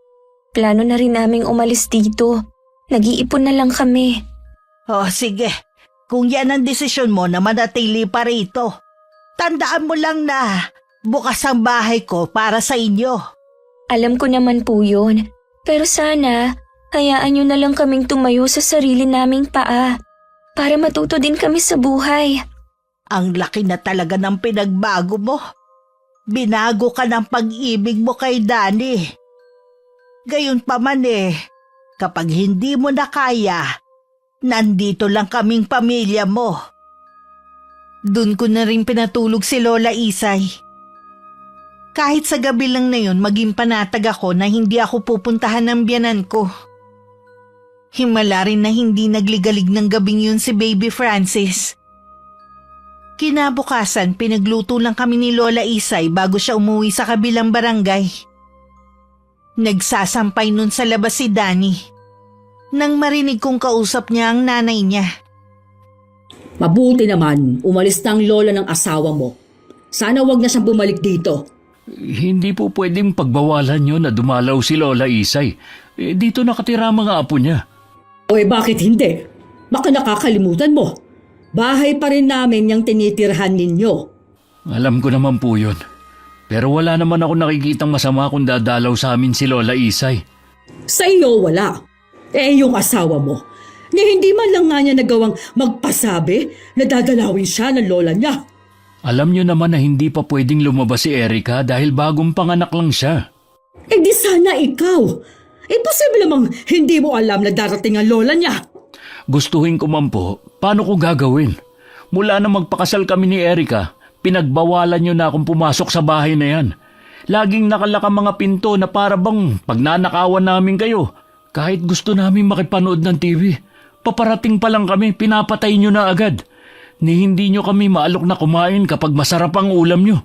B: Plano na rin naming umalis dito. Nag-iipon na lang kami.
A: Sige. Kung yan ang desisyon mo na manatili pa rito, tandaan mo lang na bukas ang bahay ko para sa inyo.
B: Alam ko naman po yun. Pero sana, hayaan niyo na lang kaming tumayo sa sarili naming paa. Para matuto din kami sa buhay.
A: Ang laki na talaga ng pinagbago mo. Binago ka ng pag-ibig mo kay Danny. Gayon pa man kapag hindi mo na kaya, nandito lang kaming pamilya mo. Doon ko na rin pinatulog si Lola Isay. Kahit sa gabi lang na yun, maging panatag ako na hindi ako pupuntahan ng biyanan ko. Himala rin na hindi nagligalig ng gabing yun si Baby Francis. Kinabukasan, pinagluto lang kami ni Lola Isay bago siya umuwi sa kabilang barangay. Nagsasampay nun sa labas si Danny. Nang marinig kong kausap niya ang nanay niya.
D: Mabuti naman, umalis na ang lola ng asawa mo. Sana wag na siyang bumalik dito.
C: Hindi po pwedeng pagbawalan nyo na dumalaw si Lola Isay. Dito nakatira ang mga apo niya.
D: O bakit hindi? Baka nakakalimutan mo. Bahay pa rin namin yung tinitirhan ninyo.
C: Alam ko naman po yun. Pero wala naman ako nakikitang masama kung dadalaw sa amin si Lola Isay.
D: Sa iyo wala. Yung asawa mo, ni hindi man lang nga niya nagawang magpasabi na dadalawin siya ng lola niya.
C: Alam nyo naman na hindi pa pwedeng lumabas si Erica dahil bagong panganak lang siya.
D: Di sana ikaw. Posible namang hindi mo alam na darating ang lola niya.
C: Gustuhin ko man po, paano ko gagawin? Mula na magpakasal kami ni Erica, pinagbawalan nyo na akong pumasok sa bahay na yan. Laging nakalakang mga pinto na para bang pagnanakawan namin kayo. Kahit gusto namin makipanood ng TV, paparating pa lang kami, pinapatay nyo na agad. Ni hindi nyo kami maalok na kumain kapag masarap ang ulam nyo.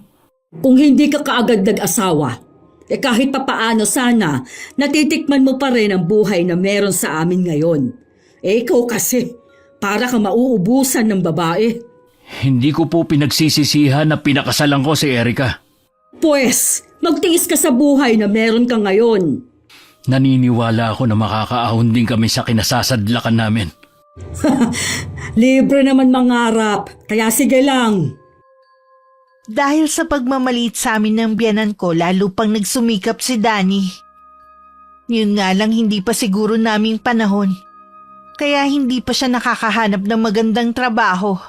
D: Kung hindi ka kaagad nag-asawa, kahit papaano sana, natitikman mo pa rin ang buhay na meron sa amin ngayon. Ikaw kasi, para ka mauubusan ng babae.
C: Hindi ko po pinagsisisihan na pinakasalan ko si Erica.
D: Pues, magtiis ka sa buhay na meron ka ngayon.
C: Naniniwala ako na makakaahon din kami sa kinasasadlakan namin.
D: Libre naman mangarap, kaya sige lang.
A: Dahil sa pagmamaliit sa amin ng biyanan ko, lalo pang nagsumikap si Danny. Yun nga lang hindi pa siguro naming panahon. Kaya hindi pa siya nakakahanap ng magandang trabaho.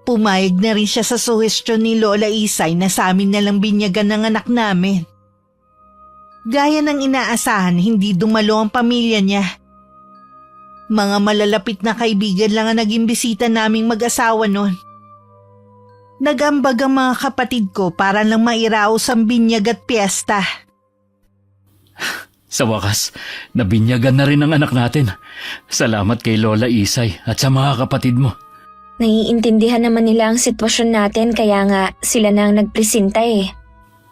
A: Pumayag na rin siya sa suhestyon ni Lola Isay na sa amin na lang binyagan ng anak namin. Gaya ng inaasahan, hindi dumalo ang pamilya niya. Mga malalapit na kaibigan lang ang naging bisita naming mag-asawa noon. Nagambag ang mga kapatid ko para lang mairaos ang binyag at piyesta.
C: Sa wakas, nabinyagan na rin ang anak natin. Salamat kay Lola Isay at sa mga kapatid mo.
B: Naiintindihan naman nila ang sitwasyon natin kaya nga sila na ang nagpresenta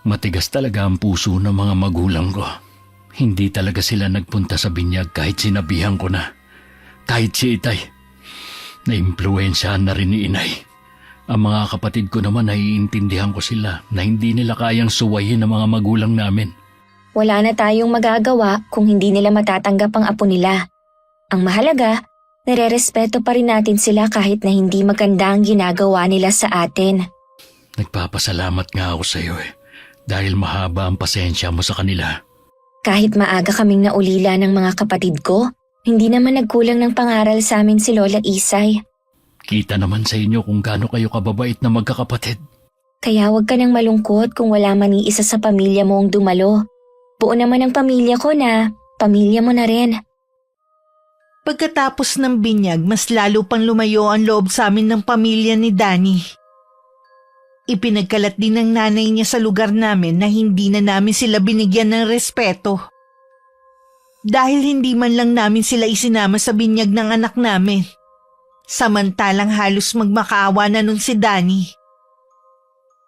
C: Matigas talaga ang puso ng mga magulang ko. Hindi talaga sila nagpunta sa binyag kahit sinabihan ko na. Kahit si Itay. Naimpluwensyahan na rin ni Inay. Ang mga kapatid ko naman naiintindihan ko sila na hindi nila kayang suwayin ang mga magulang namin.
B: Wala na tayong magagawa kung hindi nila matatanggap ang apo nila. Ang mahalaga, nare-respeto pa rin natin sila kahit na hindi maganda ang ginagawa nila sa atin.
C: Nagpapasalamat nga ako sa iyo dahil mahaba ang pasensya mo sa kanila.
B: Kahit maaga kaming naulila ng mga kapatid ko, hindi naman nagkulang ng pangaral sa amin si Lola Isay.
C: Kita naman sa inyo kung gaano kayo kababait na magkakapatid.
B: Kaya huwag ka nang malungkot kung wala man iisa sa pamilya mo ang dumalo. Buo naman ang pamilya ko na pamilya mo na rin.
A: Pagkatapos ng binyag, mas lalo pang lumayo ang loob sa amin ng pamilya ni Danny. Ipinagkalat din ng nanay niya sa lugar namin na hindi na namin sila binigyan ng respeto. Dahil hindi man lang namin sila isinama sa binyag ng anak namin. Samantalang halos magmakaawa na nun si Danny.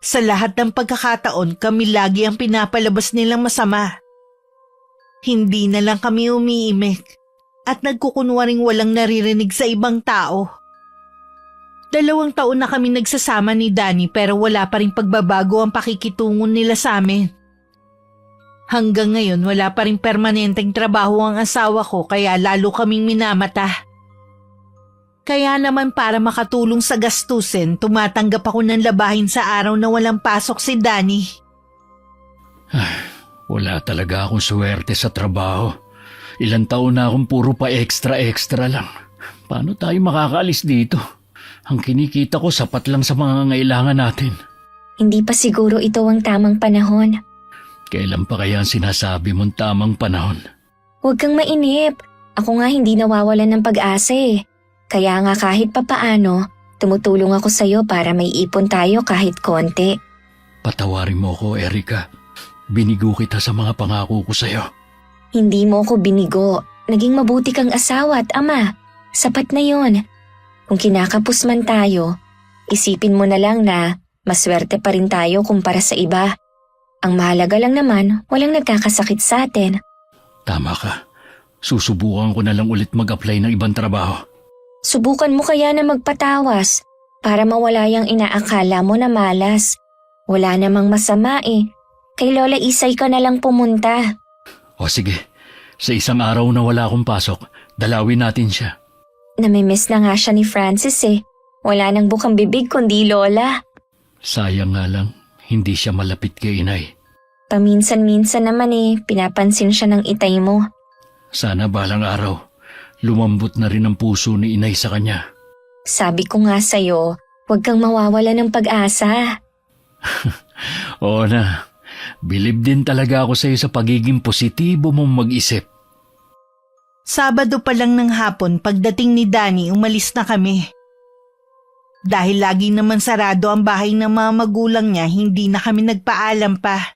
A: Sa lahat ng pagkakataon, kami lagi ang pinapalabas nilang masama. Hindi na lang kami umiimik at nagkukunwaring walang naririnig sa ibang tao. 2 taon na kami nagsasama ni Danny pero wala pa rin pagbabago ang pakikitungo nila sa amin. Hanggang ngayon wala pa rin permanenteng trabaho ang asawa ko kaya lalo kaming minamata. Kaya naman para makatulong sa gastusin, tumatanggap ako ng labahin sa araw na walang pasok si Danny.
C: Wala talaga akong swerte sa trabaho. Ilang taon na akong puro pa extra lang. Paano tayo makakaalis dito? Ang kinikita ko sapat lang sa mga ngailangan natin.
B: Hindi pa siguro ito ang tamang panahon.
C: Kailan pa kaya ang sinasabi mong tamang panahon?
B: Huwag kang mainip. Ako nga hindi nawawalan ng pag-asa eh. Kaya nga kahit papaano, tumutulong ako sa'yo para may ipon tayo kahit konti.
C: Patawarin mo ko, Erika. Binigo kita sa mga pangako ko sa'yo.
B: Hindi mo ko binigo. Naging mabuti kang asawa at ama. Sapat na yon. Kung kinakapos man tayo, isipin mo na lang na maswerte pa rin tayo kumpara sa iba. Ang mahalaga lang naman, walang nagkakasakit sa atin.
C: Tama ka. Susubukan ko na lang ulit mag-apply ng ibang trabaho.
B: Subukan mo kaya na magpatawas para mawala yung inaakala mo na malas. Wala namang masama eh. Kay Lola Isay ka na lang pumunta.
C: O sige, sa isang araw na wala akong pasok, dalawin natin siya.
B: Namimiss na nga siya ni Francis eh. Wala nang bukang bibig kundi Lola.
C: Sayang nga lang, hindi siya malapit kay inay.
B: Paminsan-minsan naman eh, pinapansin siya ng itay mo.
C: Sana balang araw, lumambot na rin ang puso ni inay sa kanya.
B: Sabi ko nga sa'yo, huwag kang mawawala ng pag-asa.
C: Oo na, bilib din talaga ako sa'yo sa pagiging positibo mong mag-isip.
A: Sabado pa lang ng hapon pagdating ni Danny umalis na kami. Dahil lagi naman sarado ang bahay ng mga magulang niya, hindi na kami nagpaalam pa.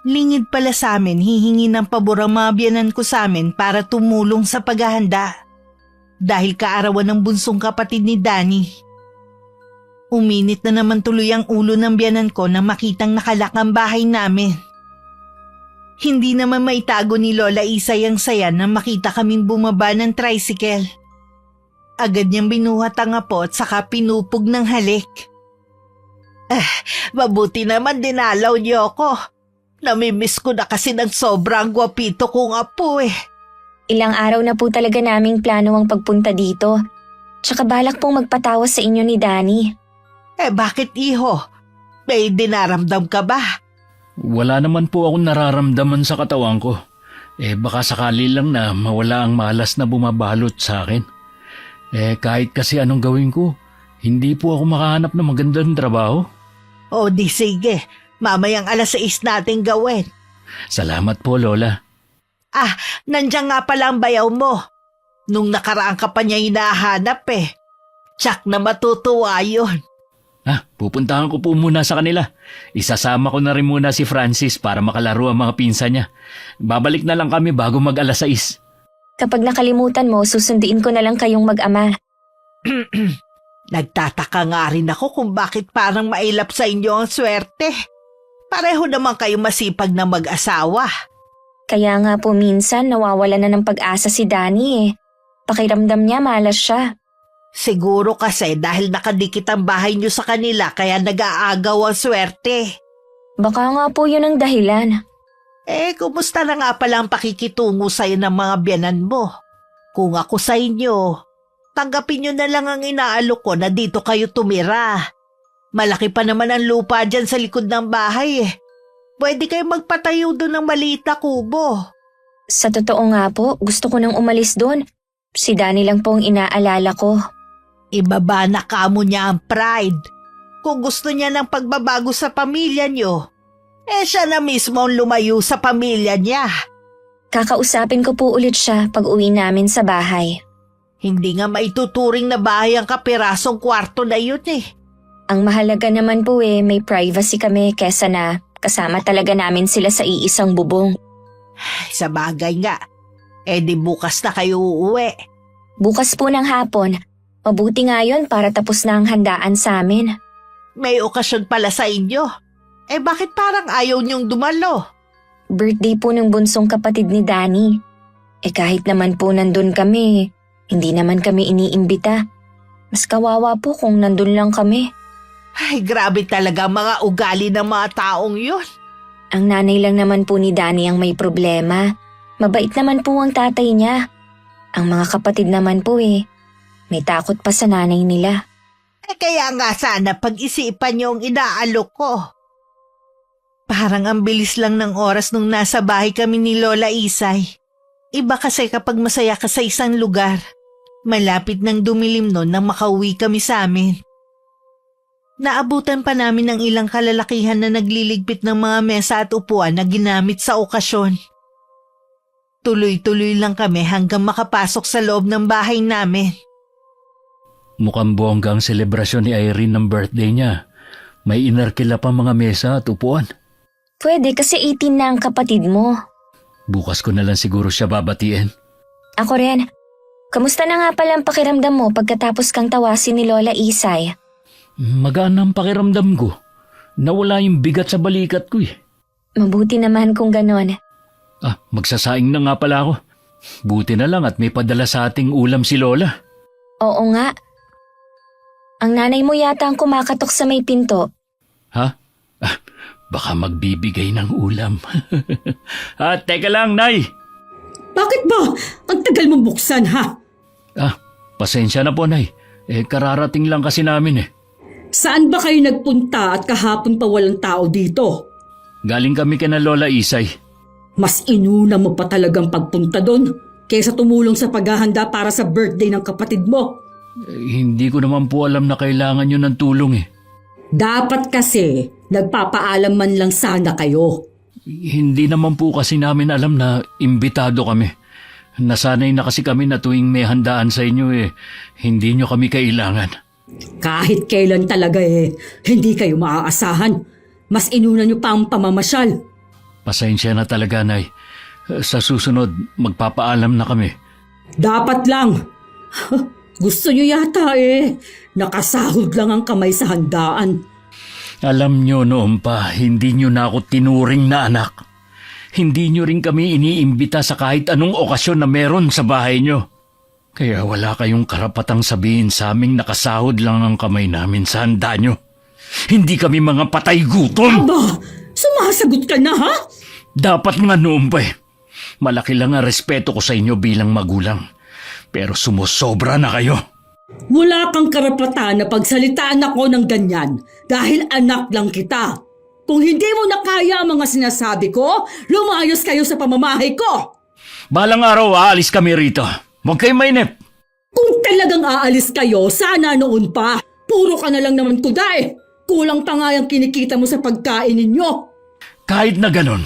A: Lingid pala sa amin, hihingi ng pabor ang mga biyanan ko sa amin para tumulong sa paghahanda. Dahil kaarawan ng bunsong kapatid ni Danny. Uminit na naman tuloy ang ulo ng biyanan ko na makitang nakalak ang bahay namin. Hindi naman maitago ni Lola Isay ang saya na makita kaming bumaba ng tricycle. Agad niyang binuhat ang apo at saka pinupog ng halik. Mabuti naman dinalaw niyo ako. Namimiss ko na kasi ng sobrang gwapito kong apo eh.
B: Ilang araw na po talaga naming plano ang pagpunta dito. Tsaka balak pong magpatawas sa inyo ni Danny.
A: Bakit iho? May dinaramdam ka ba?
C: Wala naman po akong nararamdaman sa katawan ko. Baka sakali lang na mawala ang malas na bumabalot sa akin. Kahit kasi anong gawin ko, hindi po ako makahanap ng magandang trabaho.
A: O di sige, mamayang 6:00 natin gawin.
C: Salamat po, Lola.
A: Nandiyan nga pala ang bayaw mo. Nung nakaraan ka pa niya hinahanap eh. Tsak na matutuwa yun.
C: Pupuntahan ko po muna sa kanila. Isasama ko na rin muna si Francis para makalaro ang mga pinsan niya. Babalik na lang kami bago mag 6:00.
B: Kapag nakalimutan mo, susunduin ko na lang kayong mag-ama.
A: Nagtataka nga rin ako kung bakit parang mailap sa inyo ang swerte. Pareho naman kayo masipag na mag-asawa.
B: Kaya nga po minsan nawawala na ng pag-asa si Danny eh. Pakiramdam niya malas siya.
A: Siguro kasi dahil nakadikit ang bahay niyo sa kanila kaya nag-aagaw ang swerte.
B: Baka nga po yun ang dahilan.
A: Kumusta na nga pala ang pakikitungo sa'yo ng mga biyanan mo? Kung ako sa inyo, tanggapin niyo na lang ang inaalok ko na dito kayo tumira. Malaki pa naman ang lupa dyan sa likod ng bahay eh. Pwede kayo magpatayo doon ng maliit na kubo.
B: Sa totoo nga po, gusto ko nang umalis doon. Si Danny lang po ang inaalala ko.
A: Ibaba na kamo niya ang pride. Kung gusto niya ng pagbabago sa pamilya niyo, siya na mismo ang lumayo sa pamilya niya.
B: Kakausapin ko po ulit siya pag uwi namin sa bahay.
A: Hindi nga maituturing na bahay ang kapirasong kwarto na yun eh.
B: Ang mahalaga naman po may privacy kami kesa na kasama talaga namin sila sa iisang bubong.
A: Sa bagay nga, di bukas na kayo uuwi.
B: Bukas po ng hapon. Mabuti nga yun para tapos na ang handaan sa amin.
A: May okasyon pala sa inyo. Bakit parang ayaw niyong dumalo?
B: Birthday po ng bunsong kapatid ni Danny. Kahit naman po nandun kami, hindi naman kami iniimbita. Mas kawawa po kung nandun lang kami.
A: Grabe talaga mga ugali ng mga taong yun.
B: Ang nanay lang naman po ni Danny ang may problema. Mabait naman po ang tatay niya. Ang mga kapatid naman po may takot pa sa nanay nila.
A: Kaya nga sana pag-isipan niyo ang inaalok ko. Parang ang bilis lang ng oras nung nasa bahay kami ni Lola Isay. Iba kasi kapag masaya ka sa isang lugar. Malapit nang dumilim noon nang makauwi kami sa amin. Naabutan pa namin ng ilang kalalakihan na nagliligpit ng mga mesa at upuan na ginamit sa okasyon. Tuloy-tuloy lang kami hanggang makapasok sa loob ng bahay namin.
C: Mukhang bonggang selebrasyon ni Irene ng birthday niya. May inarkila pa mga mesa at upuan.
B: Pwede kasi 18 na ang kapatid mo.
C: Bukas ko na lang siguro siya babatiin.
B: Ako rin. Kamusta na nga pala ang pakiramdam mo pagkatapos kang tawasin ni Lola Isay?
C: Magaan ang pakiramdam ko. Nawala yung bigat sa balikat ko eh.
B: Mabuti naman kung ganon.
C: Magsasaing na nga pala ako. Buti na lang at may padala sa ating ulam si Lola.
B: Oo nga. Ang nanay mo yata ang kumakatok sa may pinto.
C: Ha? Baka magbibigay ng ulam. Teka lang, Nay!
D: Bakit ba? Ang tagal mong buksan, ha?
C: Pasensya na po, Nay. Kararating lang kasi namin eh.
D: Saan ba kayo nagpunta at kahapon pa walang tao dito?
C: Galing kami kina Lola Isay.
D: Mas inuna mo pa talagang pagpunta doon kaysa tumulong sa paghahanda para sa birthday ng kapatid mo.
C: Hindi ko naman po alam na kailangan nyo ng tulong eh.
D: Dapat kasi nagpapaalam man lang sana kayo.
C: Hindi naman po kasi namin alam na imbitado kami. Nasanay na kasi kami na tuwing may handaan sa inyo hindi nyo kami kailangan.
D: Kahit kailan talaga hindi kayo maaasahan. Mas inuna nyo pa ang pamamasyal.
C: Pasensya na talaga, Nay. Sa susunod, magpapaalam na kami.
D: Dapat lang. Gusto nyo yata nakasahod lang ang kamay sa handaan.
C: Alam nyo noon pa, hindi nyo na ako tinuring na anak. Hindi nyo rin kami iniimbita sa kahit anong okasyon na meron sa bahay nyo. Kaya wala kayong karapatang sabihin sa aming nakasahod lang ang kamay namin sa handa nyo. Hindi kami mga patay gutom!
D: Aba, sumasagot ka na ha?
C: Dapat nga noon pa Malaki lang ang respeto ko sa inyo bilang magulang. Pero sumusobra na kayo.
D: Wala kang karapatan na pagsalitaan ako ng ganyan dahil anak lang kita. Kung hindi mo na kaya ang mga sinasabi ko, lumayos kayo sa pamamahay ko.
C: Balang araw aalis kami rito. Huwag kayo mainip.
D: Kung talagang aalis kayo, sana noon pa. Puro ka na lang naman kuda Kulang pa nga yung kinikita mo sa pagkain ninyo.
C: Kahit na ganun,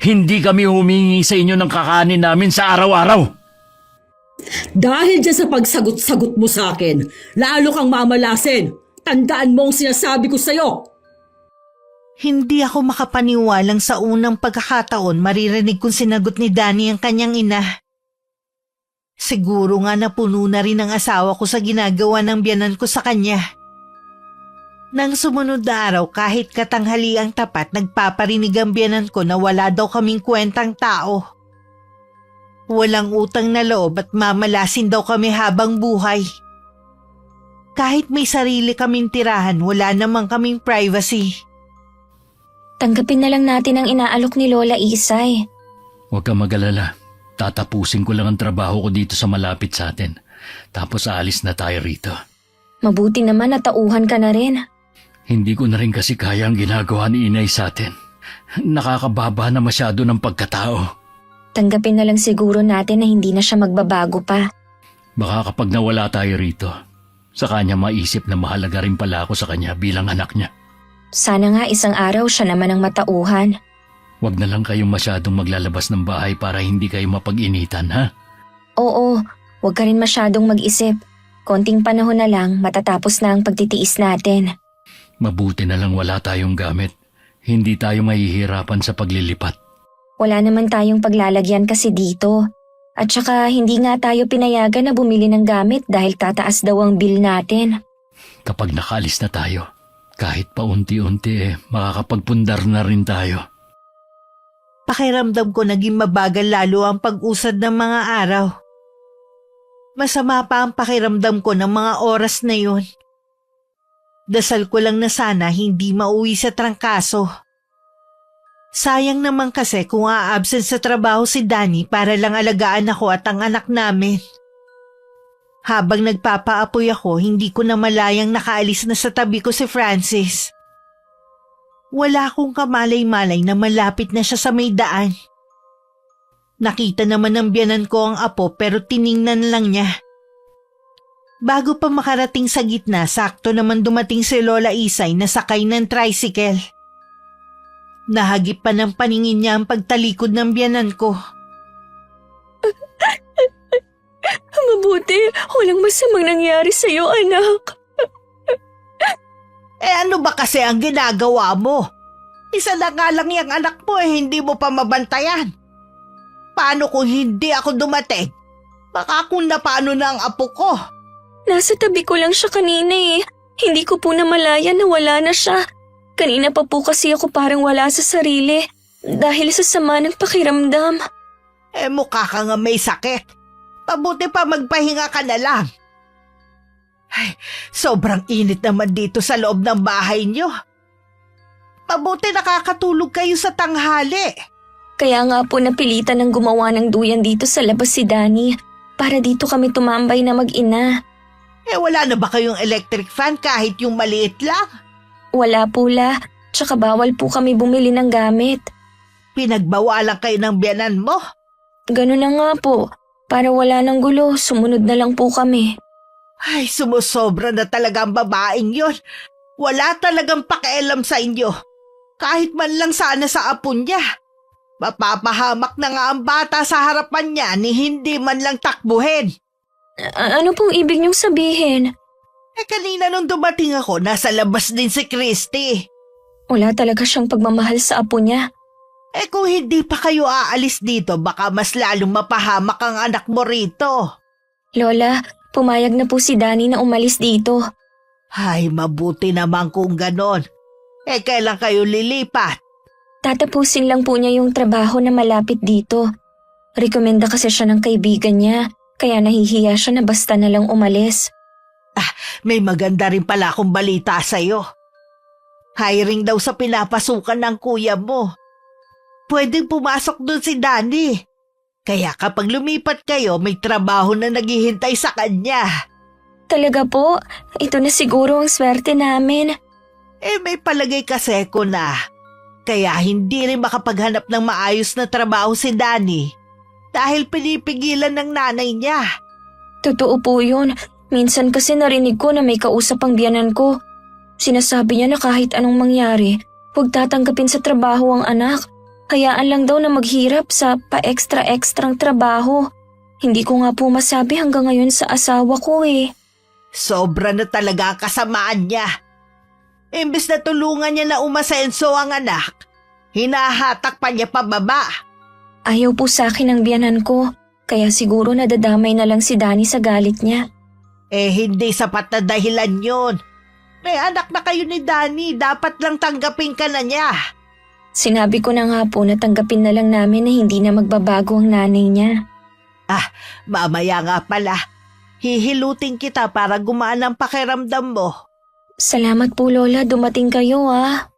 C: hindi kami humingi sa inyo ng kakanin namin sa araw-araw.
D: Dahil dyan sa pagsagot-sagot mo sa akin, lalo kang mamalasin. Tandaan mo ang sinasabi ko sa'yo.
A: Hindi ako makapaniwalang sa unang pagkakataon maririnig kong sinagot ni Danny ang kanyang ina. Siguro nga napuno na rin ang asawa ko sa ginagawa ng biyanan ko sa kanya. Nang sumunod na araw kahit katanghali ang tapat nagpaparinig ang biyanan ko na wala daw kaming kwentang tao. Walang utang na loob at mamalasin daw kami habang buhay. Kahit may sarili kaming tirahan, wala namang kaming privacy.
B: Tanggapin na lang natin ang inaalok ni Lola Isay.
C: Huwag kang mag-alala. Tatapusin ko lang ang trabaho ko dito sa malapit sa atin. Tapos aalis na tayo rito.
B: Mabuti naman na tauhan ka na rin.
C: Hindi ko na rin kasi kaya ang ginagawa ni Inay sa atin. Nakakababa na masyado ng pagkatao.
B: Tanggapin na lang siguro natin na hindi na siya magbabago pa.
C: Baka kapag nawala tayo rito, sa kanya maisip na mahalaga rin pala ako sa kanya bilang anak niya.
B: Sana nga isang araw siya naman ang matauhan.
C: Huwag na lang kayong masyadong maglalabas ng bahay para hindi kayo mapag-initan, ha?
B: Oo, huwag ka rin masyadong mag-isip. Konting panahon na lang matatapos na ang pagtitiis natin.
C: Mabuti na lang wala tayong gamit. Hindi tayo mahihirapan sa paglilipat.
B: Wala naman tayong paglalagyan kasi dito. At saka hindi nga tayo pinayagan na bumili ng gamit dahil tataas daw ang bill natin.
C: Kapag nakaalis na tayo, kahit pa unti-unti makakapagpundar na rin tayo.
A: Pakiramdam ko naging mabagal lalo ang pag-usad ng mga araw. Masama pa ang pakiramdam ko ng mga oras na yun. Dasal ko lang na sana hindi mauwi sa trangkaso. Sayang naman kasi kung a-absent sa trabaho si Danny para lang alagaan ako at ang anak namin. Habang nagpapaapoy ako, hindi ko na malayang nakaalis na sa tabi ko si Francis. Wala akong kamalay-malay na malapit na siya sa may daan. Nakita naman ng biyanan ko ang apo pero tiningnan lang niya. Bago pa makarating sa gitna, sakto naman dumating si Lola Isay na sakay ng tricycle. Nahagip pa ng paningin niya ang pagtalikod ng biyanan ko.
B: Mabuti, walang masamang nangyari sa'yo, anak.
A: Ano ba kasi ang ginagawa mo? Isa na nga lang yung anak mo hindi mo pa mabantayan. Paano kung hindi ako dumating? Baka kung napano na ang apo ko.
B: Nasa tabi ko lang siya kanina eh. Hindi ko po namalayan na wala na siya. Kanina pa po kasi ako parang wala sa sarili dahil sa sama ng pakiramdam.
A: Mukha ka nga may sakit. Pabuti pa magpahinga ka na lang. Ay, sobrang init naman dito sa loob ng bahay niyo. Pabuti nakakatulog kayo sa tanghali.
B: Kaya nga po napilitan ng gumawa ng duyan dito sa labas si Danny para dito kami tumambay na mag-ina.
A: Wala na ba kayong electric fan kahit yung maliit lang?
B: Wala po la, tsaka bawal po kami bumili ng gamit.
A: Pinagbawalan kayo ng biyanan mo?
B: Ganun na nga po, para wala ng gulo, sumunod na lang po kami.
A: Ay, sumusobra na talaga ang babaeng yon. Wala talagang pakialam sa inyo. Kahit man lang sana sa apo niya. Mapapahamak na nga ang bata sa harapan niya ni hindi man lang takbuhin.
B: Ano pong ibig niyong sabihin?
A: Kanina nung dumating ako, nasa labas din si Christy.
B: Wala talaga siyang pagmamahal sa apo niya.
A: Kung hindi pa kayo aalis dito, baka mas lalong mapahamak ang anak mo rito.
B: Lola, pumayag na po si Danny na umalis dito.
A: Ay, mabuti naman kung ganon. Kailan kayo lilipat?
B: Tatapusin lang po niya yung trabaho na malapit dito. Rekomenda kasi siya ng kaibigan niya, kaya nahihiya siya na basta na lang umalis.
A: May maganda rin pala akong balita sa'yo. Hiring daw sa pinapasukan ng kuya mo. Pwedeng pumasok doon si Danny. Kaya kapag lumipat kayo, may trabaho na naghihintay sa kanya.
B: Talaga po? Ito na siguro ang swerte namin.
A: May palagay kasi ko na. Kaya hindi rin makapaghanap ng maayos na trabaho si Danny dahil pinipigilan ng nanay niya.
B: Totoo po yun. Minsan kasi narinig ko na may kausap ang biyanan ko. Sinasabi niya na kahit anong mangyari, huwag tatanggapin sa trabaho ang anak. Hayaan lang daw na maghirap sa pa-extra-extrang trabaho. Hindi ko nga po masabi hanggang ngayon sa asawa ko eh.
A: Sobra na talaga ang kasamaan niya. Imbes na tulungan niya na umasenso ang anak, hinahatak pa niya pababa.
B: Ayaw po sa akin ang biyanan ko, kaya siguro nadadamay na lang si Danny sa galit niya.
A: Hindi sapat na dahilan yun. May anak na kayo ni Danny, dapat lang tanggapin ka na niya.
B: Sinabi ko na nga po na tanggapin na lang namin na hindi na magbabago ang nanay niya.
A: Mamaya nga pala. Hihilutin kita para gumaan ang pakiramdam mo.
B: Salamat po Lola, dumating kayo ah.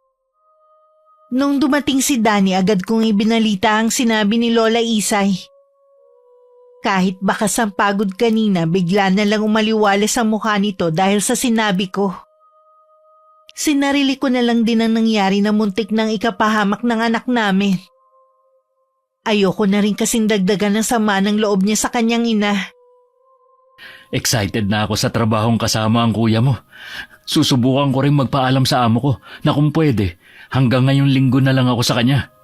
A: Nung dumating si Danny, agad kong ibinalita ang sinabi ni Lola Isay. Kahit bakas ang pagod kanina, bigla na lang umaliwalas ang mukha nito dahil sa sinabi ko. Sinarili ko na lang din ang nangyari na muntik ng ikapahamak ng anak namin. Ayoko na rin kasing dagdagan ng sama ng loob niya sa kanyang ina.
C: Excited na ako sa trabahong kasama ang kuya mo. Susubukan ko rin magpaalam sa amo ko na kung pwede, hanggang ngayong linggo na lang ako sa kanya.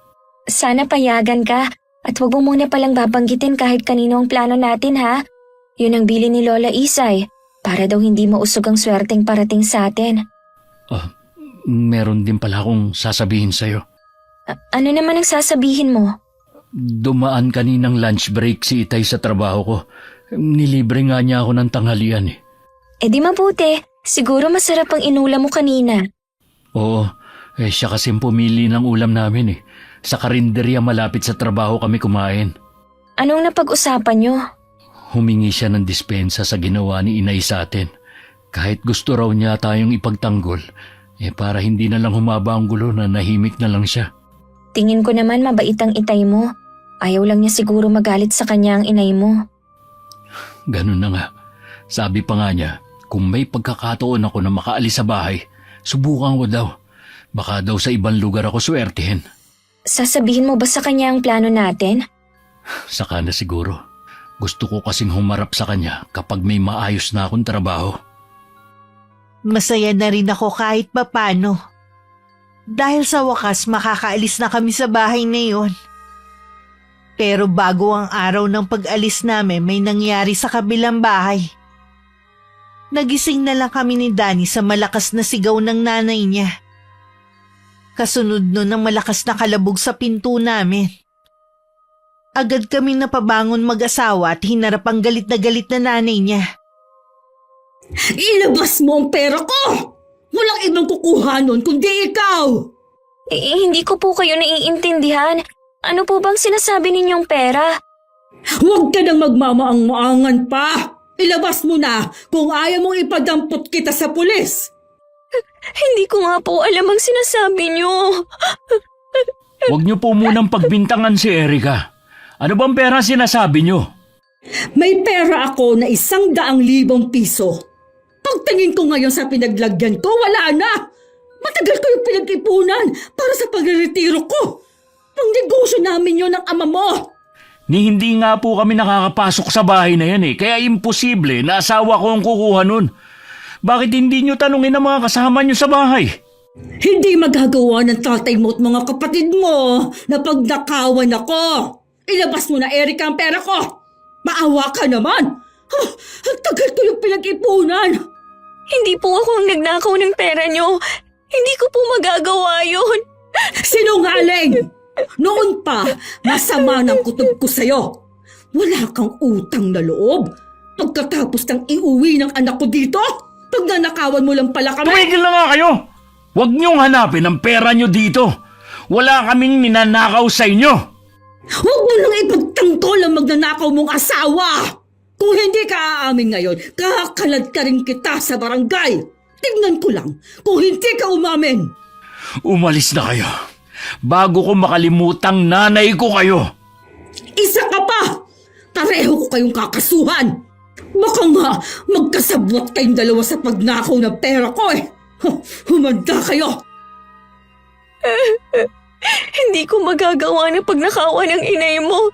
B: Sana payagan ka at huwag mo muna palang babanggitin kahit kanino ang plano natin ha. Yun ang bili ni Lola Isay para daw hindi mausog ang swerteng parating sa atin.
C: Meron din pala akong sasabihin sa'yo.
B: Ano naman ang sasabihin mo?
C: Dumaan kaninang lunch break si Itay sa trabaho ko. Nilibre nga niya ako ng tanghalian eh.
B: Di mabuti. Siguro masarap ang inulam mo kanina.
C: Oo, siya kasing pumili ng ulam namin eh. Sa karinderya malapit sa trabaho kami kumain.
B: Anong napag-usapan nyo?
C: Humingi siya ng dispensa sa ginawa ni Inay sa atin. Kahit gusto raw niya tayong ipagtanggol, para hindi na lang humaba ang gulo na nahimik na lang siya.
B: Tingin ko naman mabait ang itay mo. Ayaw lang niya siguro magalit sa kanya ang inay mo.
C: Ganun na nga. Sabi pa nga niya, kung may pagkakataon ako na makaalis sa bahay, subukan ko daw. Baka daw sa ibang lugar ako swertihin.
B: Sasabihin mo ba sa kanya ang plano natin?
C: Saka na siguro. Gusto ko kasing humarap sa kanya kapag may maayos na akong trabaho.
A: Masaya na rin ako kahit papano. Dahil sa wakas makakaalis na kami sa bahay na yon. Pero bago ang araw ng pag-alis namin may nangyari sa kabilang bahay. Nagising na lang kami ni Danny sa malakas na sigaw ng nanay niya. Kasunod nun ang malakas na kalabog sa pinto namin. Agad kaming napabangon mag-asawa at hinarap ang galit na nanay niya.
D: Ilabas mo ang pera ko! Walang ibang kukuha nun kundi ikaw!
B: Hindi ko po kayo naiintindihan. Ano po bang sinasabi ninyong pera?
D: Huwag ka nang magmamaang-maangan pa! Ilabas mo na kung ayaw mong ipadampot kita sa pulis!
B: Hindi ko nga po alam ang sinasabi niyo.
C: Huwag niyo po munang pagbintangan si Erica. Ano bang pera sinasabi niyo?
D: May pera ako na 100,000 piso. Pagtingin ko ngayon sa pinaglagyan ko, wala na! Matagal ko yung pinag-ipunan para sa pagre-retiro ko. Ang negosyo namin yun ng ama mo.
C: Ni hindi nga po kami nakakapasok sa bahay na yan kaya imposible na asawa ko ang kukuha nun. Bakit hindi niyo tanungin ang mga kasama niyo sa bahay?
D: Hindi magagawa ng tatay mo at mga kapatid mo na pagnakawan ako. Ilabas mo na, Erica, ang pera ko. Maawa ka naman. Ang tagal ko yung pinag-ipunan.
B: Hindi po ako ang nagnakaw ng pera niyo. Hindi ko po magagawa yun.
D: Sinungaling! Noon pa, masama ng kutob ko sa'yo. Wala kang utang na loob. Pagkatapos ng iuwi ng anak ko dito, pagnanakawan mo lang pala kami.
C: Tumigil na nga kayo! Huwag niyong hanapin ang pera niyo dito. Wala kaming ninanakaw sa inyo.
D: Huwag mo nang ipagtanggol ang magnanakaw mong asawa! Kung hindi ka aamin ngayon, kakakalad ka rin kita sa barangay. Tingnan ko lang kung hindi ka umamin.
C: Umalis na kayo. Bago ko makalimutang nanay ko kayo.
D: Isa ka pa! Pareho ko kayong kakasuhan. Baka nga magkasabwat kayong dalawa sa pagnakaw ng pera ko eh. Humanda kayo!
B: Hindi ko magagawa na pagnakawan ng inay mo.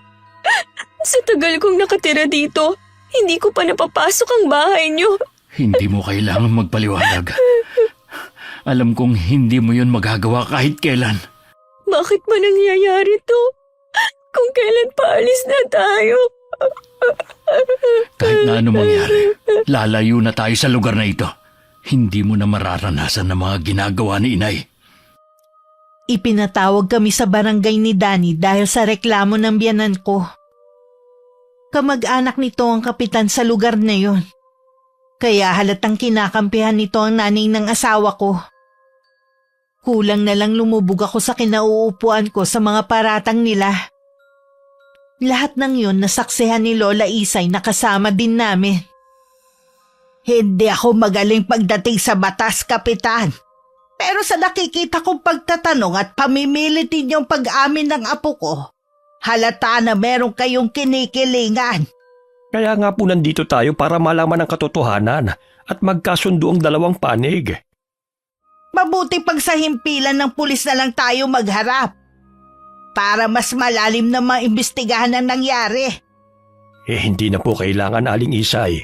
B: Sa tagal kong nakatira dito, hindi ko pa napapasok ang bahay niyo.
C: Hindi mo kailangang magpaliwanag. Alam kong hindi mo yun magagawa kahit kailan.
B: Bakit ba nangyayari to? Kung kailan paalis na tayo?
C: Kahit na ano mangyari, lalayo na tayo sa lugar na ito. Hindi mo na mararanasan ang mga ginagawa ni inay.
A: Ipinatawag kami sa barangay ni Danny dahil sa reklamo ng biyanan ko. Kamag-anak nito ang kapitan sa lugar na yon. Kaya halatang kinakampihan nito ang nanay ng asawa ko. Kulang na lang lumubog ako sa kinauupuan ko sa mga paratang nila. Lahat ng yun nasaksihan ni Lola Isay na kasama din namin. Hindi ako magaling pagdating sa batas, Kapitan. Pero sa nakikita kong pagtatanong at pamimilit ninyong pag-amin ng apo ko, halata na meron kayong kinikilingan.
E: Kaya nga po nandito tayo para malaman ang katotohanan at magkasundo ang dalawang panig.
A: Mabuti pag sa himpilan ng pulis na lang tayo magharap para mas malalim na maimbestigahan ang nangyari.
E: Hindi na po kailangan, Aling Isay.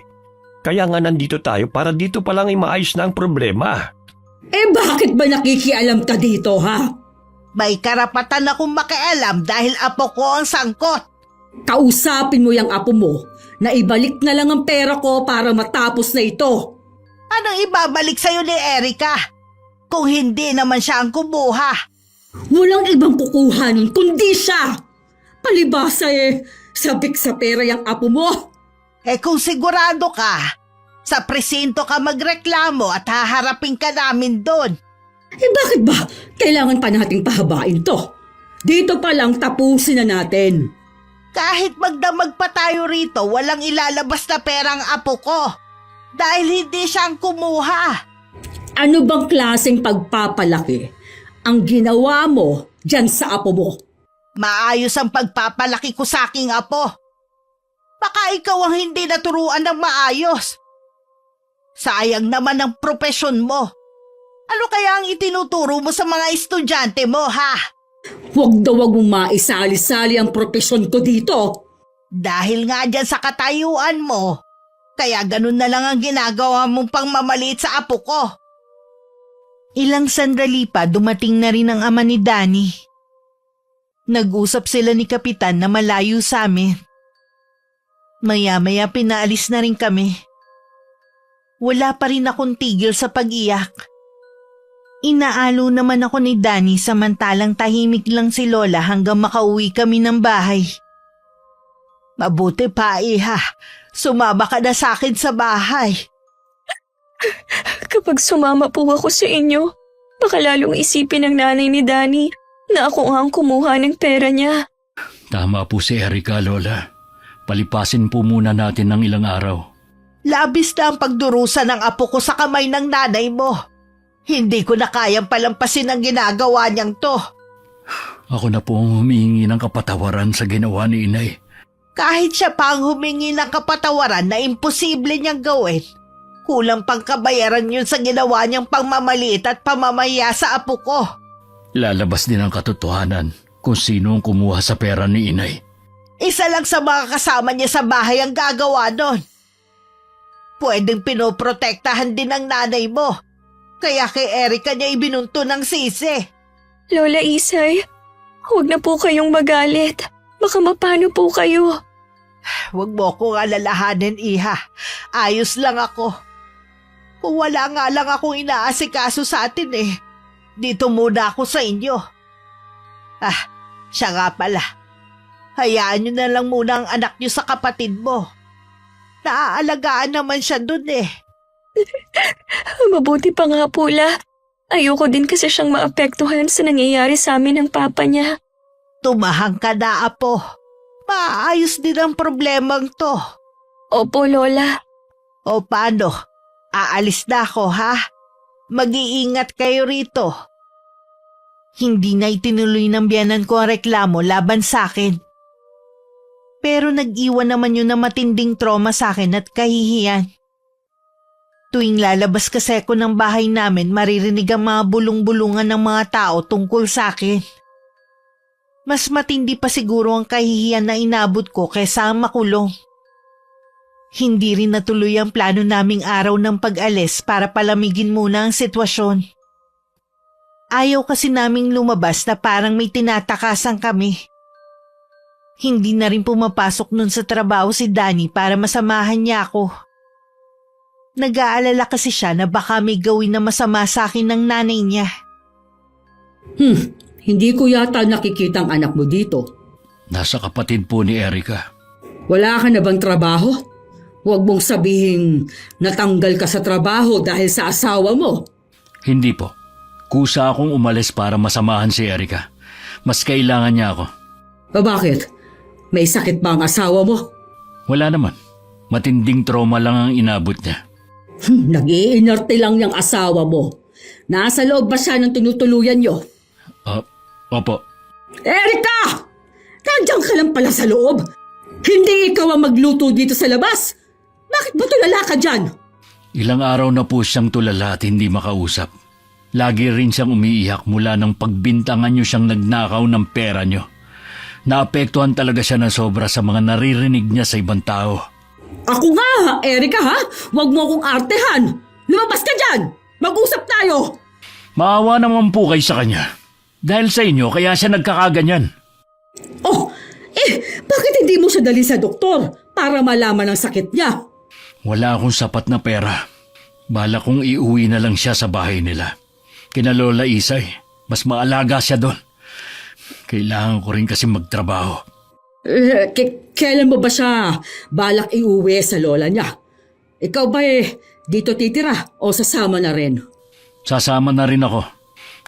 E: Kaya nga nandito tayo para dito pa lang ay maayos na ang problema.
D: Bakit ba nakikialam ka dito, ha?
A: May karapatan akong makialam dahil apo ko ang sangkot.
D: Kausapin mo yung apo mo na ibalik na lang ang pera ko para matapos na ito.
A: Anong ibabalik sa'yo ni Erica? Kung hindi naman siya ang kumuha.
D: Walang ibang kukuha nun kundi siya. Palibasa sabik sa pera yung apo mo.
A: Kung sigurado ka, sa presinto ka magreklamo at haharapin ka namin doon.
D: Bakit ba kailangan pa nating pahabain to? Dito pa lang tapusin na natin.
A: Kahit magdamag pa tayo rito, walang ilalabas na perang apo ko. Dahil hindi siya ang kumuha.
D: Ano bang klaseng pagpapalaki ang ginawa mo dyan sa apo mo?
A: Maayos ang pagpapalaki ko sa aking apo. Baka ikaw ang hindi naturuan ng maayos. Sayang naman ang propesyon mo. Ano kaya ang itinuturo mo sa mga estudyante mo, ha?
D: Huwag daw mong maisali-sali ang propesyon ko dito.
A: Dahil nga dyan sa katayuan mo, kaya ganun na lang ang ginagawa mong pangmamaliit sa apo ko. Ilang sandali pa dumating na rin ang ama ni Danny. Nag-usap sila ni Kapitan na malayo sa amin. Maya-maya pinaalis na rin kami. Wala pa rin akong tigil sa pag-iyak. Inaalo naman ako ni Danny samantalang tahimik lang si Lola hanggang makauwi kami ng bahay. Mabuti pa, Iha. Sumama ka na sa akin sa bahay.
B: Kapag sumama po ako sa inyo, baka lalong isipin ng nanay ni Danny na ako ang kumuha ng pera niya.
C: Tama po si Erica, Lola. Palipasin po muna natin ng ilang araw.
A: Labis na ang pagdurusa ng apo ko sa kamay ng nanay mo. Hindi ko na kayang palampasin ang ginagawa niyang to.
C: Ako na po ang humihingi ng kapatawaran sa ginawa ni Inay.
A: Kahit siya pa ang humingi ng kapatawaran na imposible niyang gawin, kulang pang kabayaran yun sa ginawa niyang pangmamaliit at pamamaya sa apo ko.
C: Lalabas din ang katotohanan kung sino ang kumuha sa pera ni Inay.
A: Isa lang sa mga kasama niya sa bahay ang gagawa nun. Pwedeng pinoprotektahan din ng nanay mo. Kaya kay Erica niya ibinunto ng sisi.
B: Lola Isay, huwag na po kayong magalit. Baka mapano po kayo.
A: Huwag mo akong alalahanin, Iha. Ayos lang ako. Kung wala nga lang akong inaasikaso sa atin dito muna ako sa inyo. Siya nga pala. Hayaan niyo na lang muna ang anak niyo sa kapatid mo. Naaalagaan naman siya dun
B: Mabuti pa nga po, La. Ayoko din kasi siyang maapektuhan sa nangyayari sa amin ng papa niya.
A: Tumahang ka na, apo. Maayos din ang problemang to.
B: Opo, Lola.
A: O paano? Aalis na ako, ha? Mag-iingat kayo rito. Hindi na itinuloy ng biyanan ko ang reklamo laban sa akin. Pero nag-iwan naman yun na matinding trauma sa akin at kahihiyan. Tuwing lalabas kasi ako ng bahay namin, maririnig ang mga bulong-bulungan ng mga tao tungkol sa akin. Mas matindi pa siguro ang kahihiyan na inabot ko kaysa ang makulong. Hindi rin natuloy ang plano naming araw ng pag-alis para palamigin muna ang sitwasyon. Ayaw kasi naming lumabas na parang may tinatakasan kami. Hindi na rin pumapasok nun sa trabaho si Danny para masamahan niya ako. Nag-aalala kasi siya na baka may gawin na masama sa akin ng nanay niya.
D: Hindi ko yata nakikita ang anak mo dito.
C: Nasa kapatid po ni Erica.
D: Wala ka na bang trabaho? Huwag mong sabihin natanggal ka sa trabaho dahil sa asawa mo.
C: Hindi po. Kusa akong umalis para masamahan si Erica. Mas kailangan niya ako.
D: Bakit? May sakit ba ang asawa mo?
C: Wala naman. Matinding trauma lang ang inabot niya.
D: Nag-iinerte lang yung asawa mo. Nasa loob ba siya ng tinutuluyan niyo?
C: Opo.
D: Erica! Nandiyan ka lang pala sa loob. Hindi ikaw ang magluto dito sa labas. Bakit ba tulala ka dyan?
C: Ilang araw na po siyang tulala at hindi makausap. Lagi rin siyang umiiyak mula nang pagbintangan niyo siyang nagnakaw ng pera niyo. Naapektuhan talaga siya ng sobra sa mga naririnig niya sa ibang tao.
D: Ako nga, Erica ha? Huwag mo akong artehan. Lumabas ka dyan. Mag-usap tayo.
C: Maawa naman po kayo sa kanya. Dahil sa inyo, kaya siya nagkakaganyan.
D: Bakit hindi mo siya dali sa doktor para malaman ang sakit niya?
C: Wala akong sapat na pera. Bala kong iuwi na lang siya sa bahay nila. Kina Lola Isay, mas maalaga siya doon. Kailangan ko rin kasi magtrabaho.
D: Kailan mo ba siya balak iuwi sa lola niya? Ikaw ba dito titira o sasama na rin?
C: Sasama na rin ako.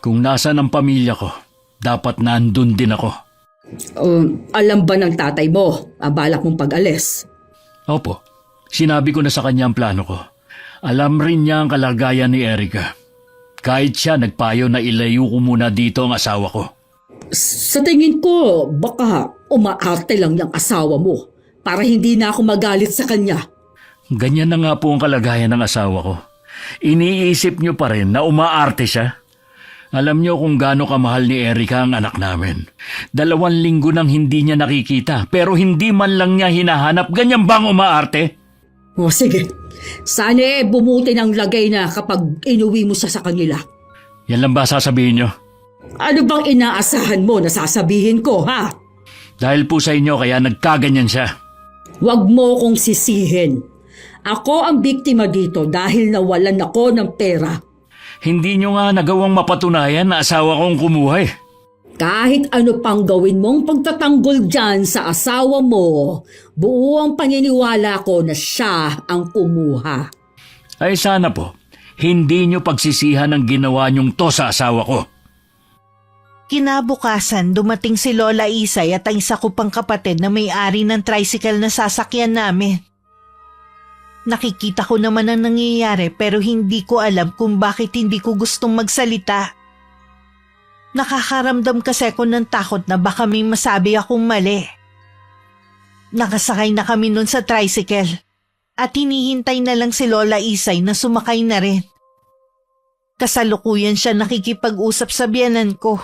C: Kung nasaan ang pamilya ko, dapat nandun din ako.
D: Alam ba ng tatay mo ang balak mong pag-alis?
C: Opo, sinabi ko na sa kanya ang plano ko. Alam rin niya ang kalagayan ni Erica. Kahit siya nagpayo na ilayo ko muna dito ang asawa ko.
D: Sa tingin ko, baka umaarte lang yung asawa mo para hindi na ako magalit sa kanya.
C: Ganyan na nga po ang kalagayan ng asawa ko. Iniisip niyo pa rin na umaarte siya? Alam niyo kung gaano kamahal ni Erika ang anak namin. 2 linggo nang hindi niya nakikita pero hindi man lang niya hinahanap. Ganyan bang umaarte?
D: O sige, sana bumuti ng lagay na kapag inuwi mo siya sa kanila.
C: Yan lang ba sasabihin niyo?
D: Ano bang inaasahan mo na sasabihin ko, ha?
C: Dahil po sa inyo kaya nagkaganyan siya.
D: Huwag mo kong sisihin. Ako ang biktima dito dahil nawalan ako ng pera.
C: Hindi niyo nga nagawang mapatunayan na asawa kong kumuha eh.
D: Kahit ano pang gawin mong pagtatanggol dyan sa asawa mo, buo ang paniniwala ko na siya ang kumuha.
C: Ay sana po, hindi niyo pagsisihan ang ginawa niyong to sa asawa ko.
A: Kinabukasan, dumating si Lola Isay at ang isa ko pang kapatid na may-ari ng tricycle na sasakyan namin. Nakikita ko naman ang nangyayari pero hindi ko alam kung bakit hindi ko gustong magsalita. Nakakaramdam kasi ako ng takot na baka may masabi akong mali. Nakasakay na kami nun sa tricycle at hinihintay na lang si Lola Isay na sumakay na rin. Kasalukuyan siya nakikipag-usap sa biyanan ko.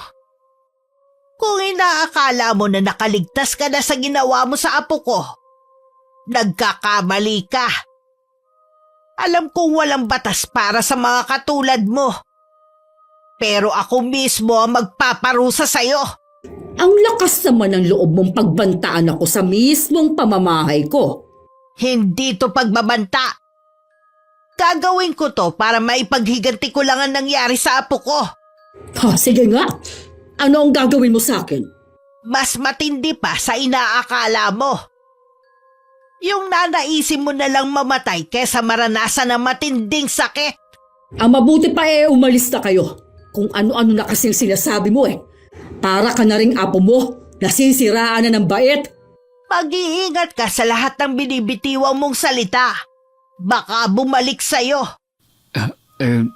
A: Kung inaakala mo na nakaligtas ka na sa ginawa mo sa apo ko, nagkakamali ka. Alam kong walang batas para sa mga katulad mo. Pero ako mismo ang magpaparusa sa'yo.
D: Ang lakas naman ng loob mong pagbantaan ako sa mismong pamamahay ko.
A: Hindi to pagbabanta. Gagawin ko to para maipaghiganti ko lang ang nangyari sa apo ko.
D: Sige nga, ano ang gagawin mo sa akin?
A: Mas matindi pa sa inaakala mo. Yung nanaisin mo na lang mamatay kesa maranasan ng matinding sakit.
D: Ang mabuti pa umalis na kayo. Kung ano-ano na kasing sinasabi mo Para ka na ring apo mo, nasisiraan na ng bait.
A: Mag-iingat ka sa lahat ng binibitiwang mong salita. Baka bumalik sa'yo.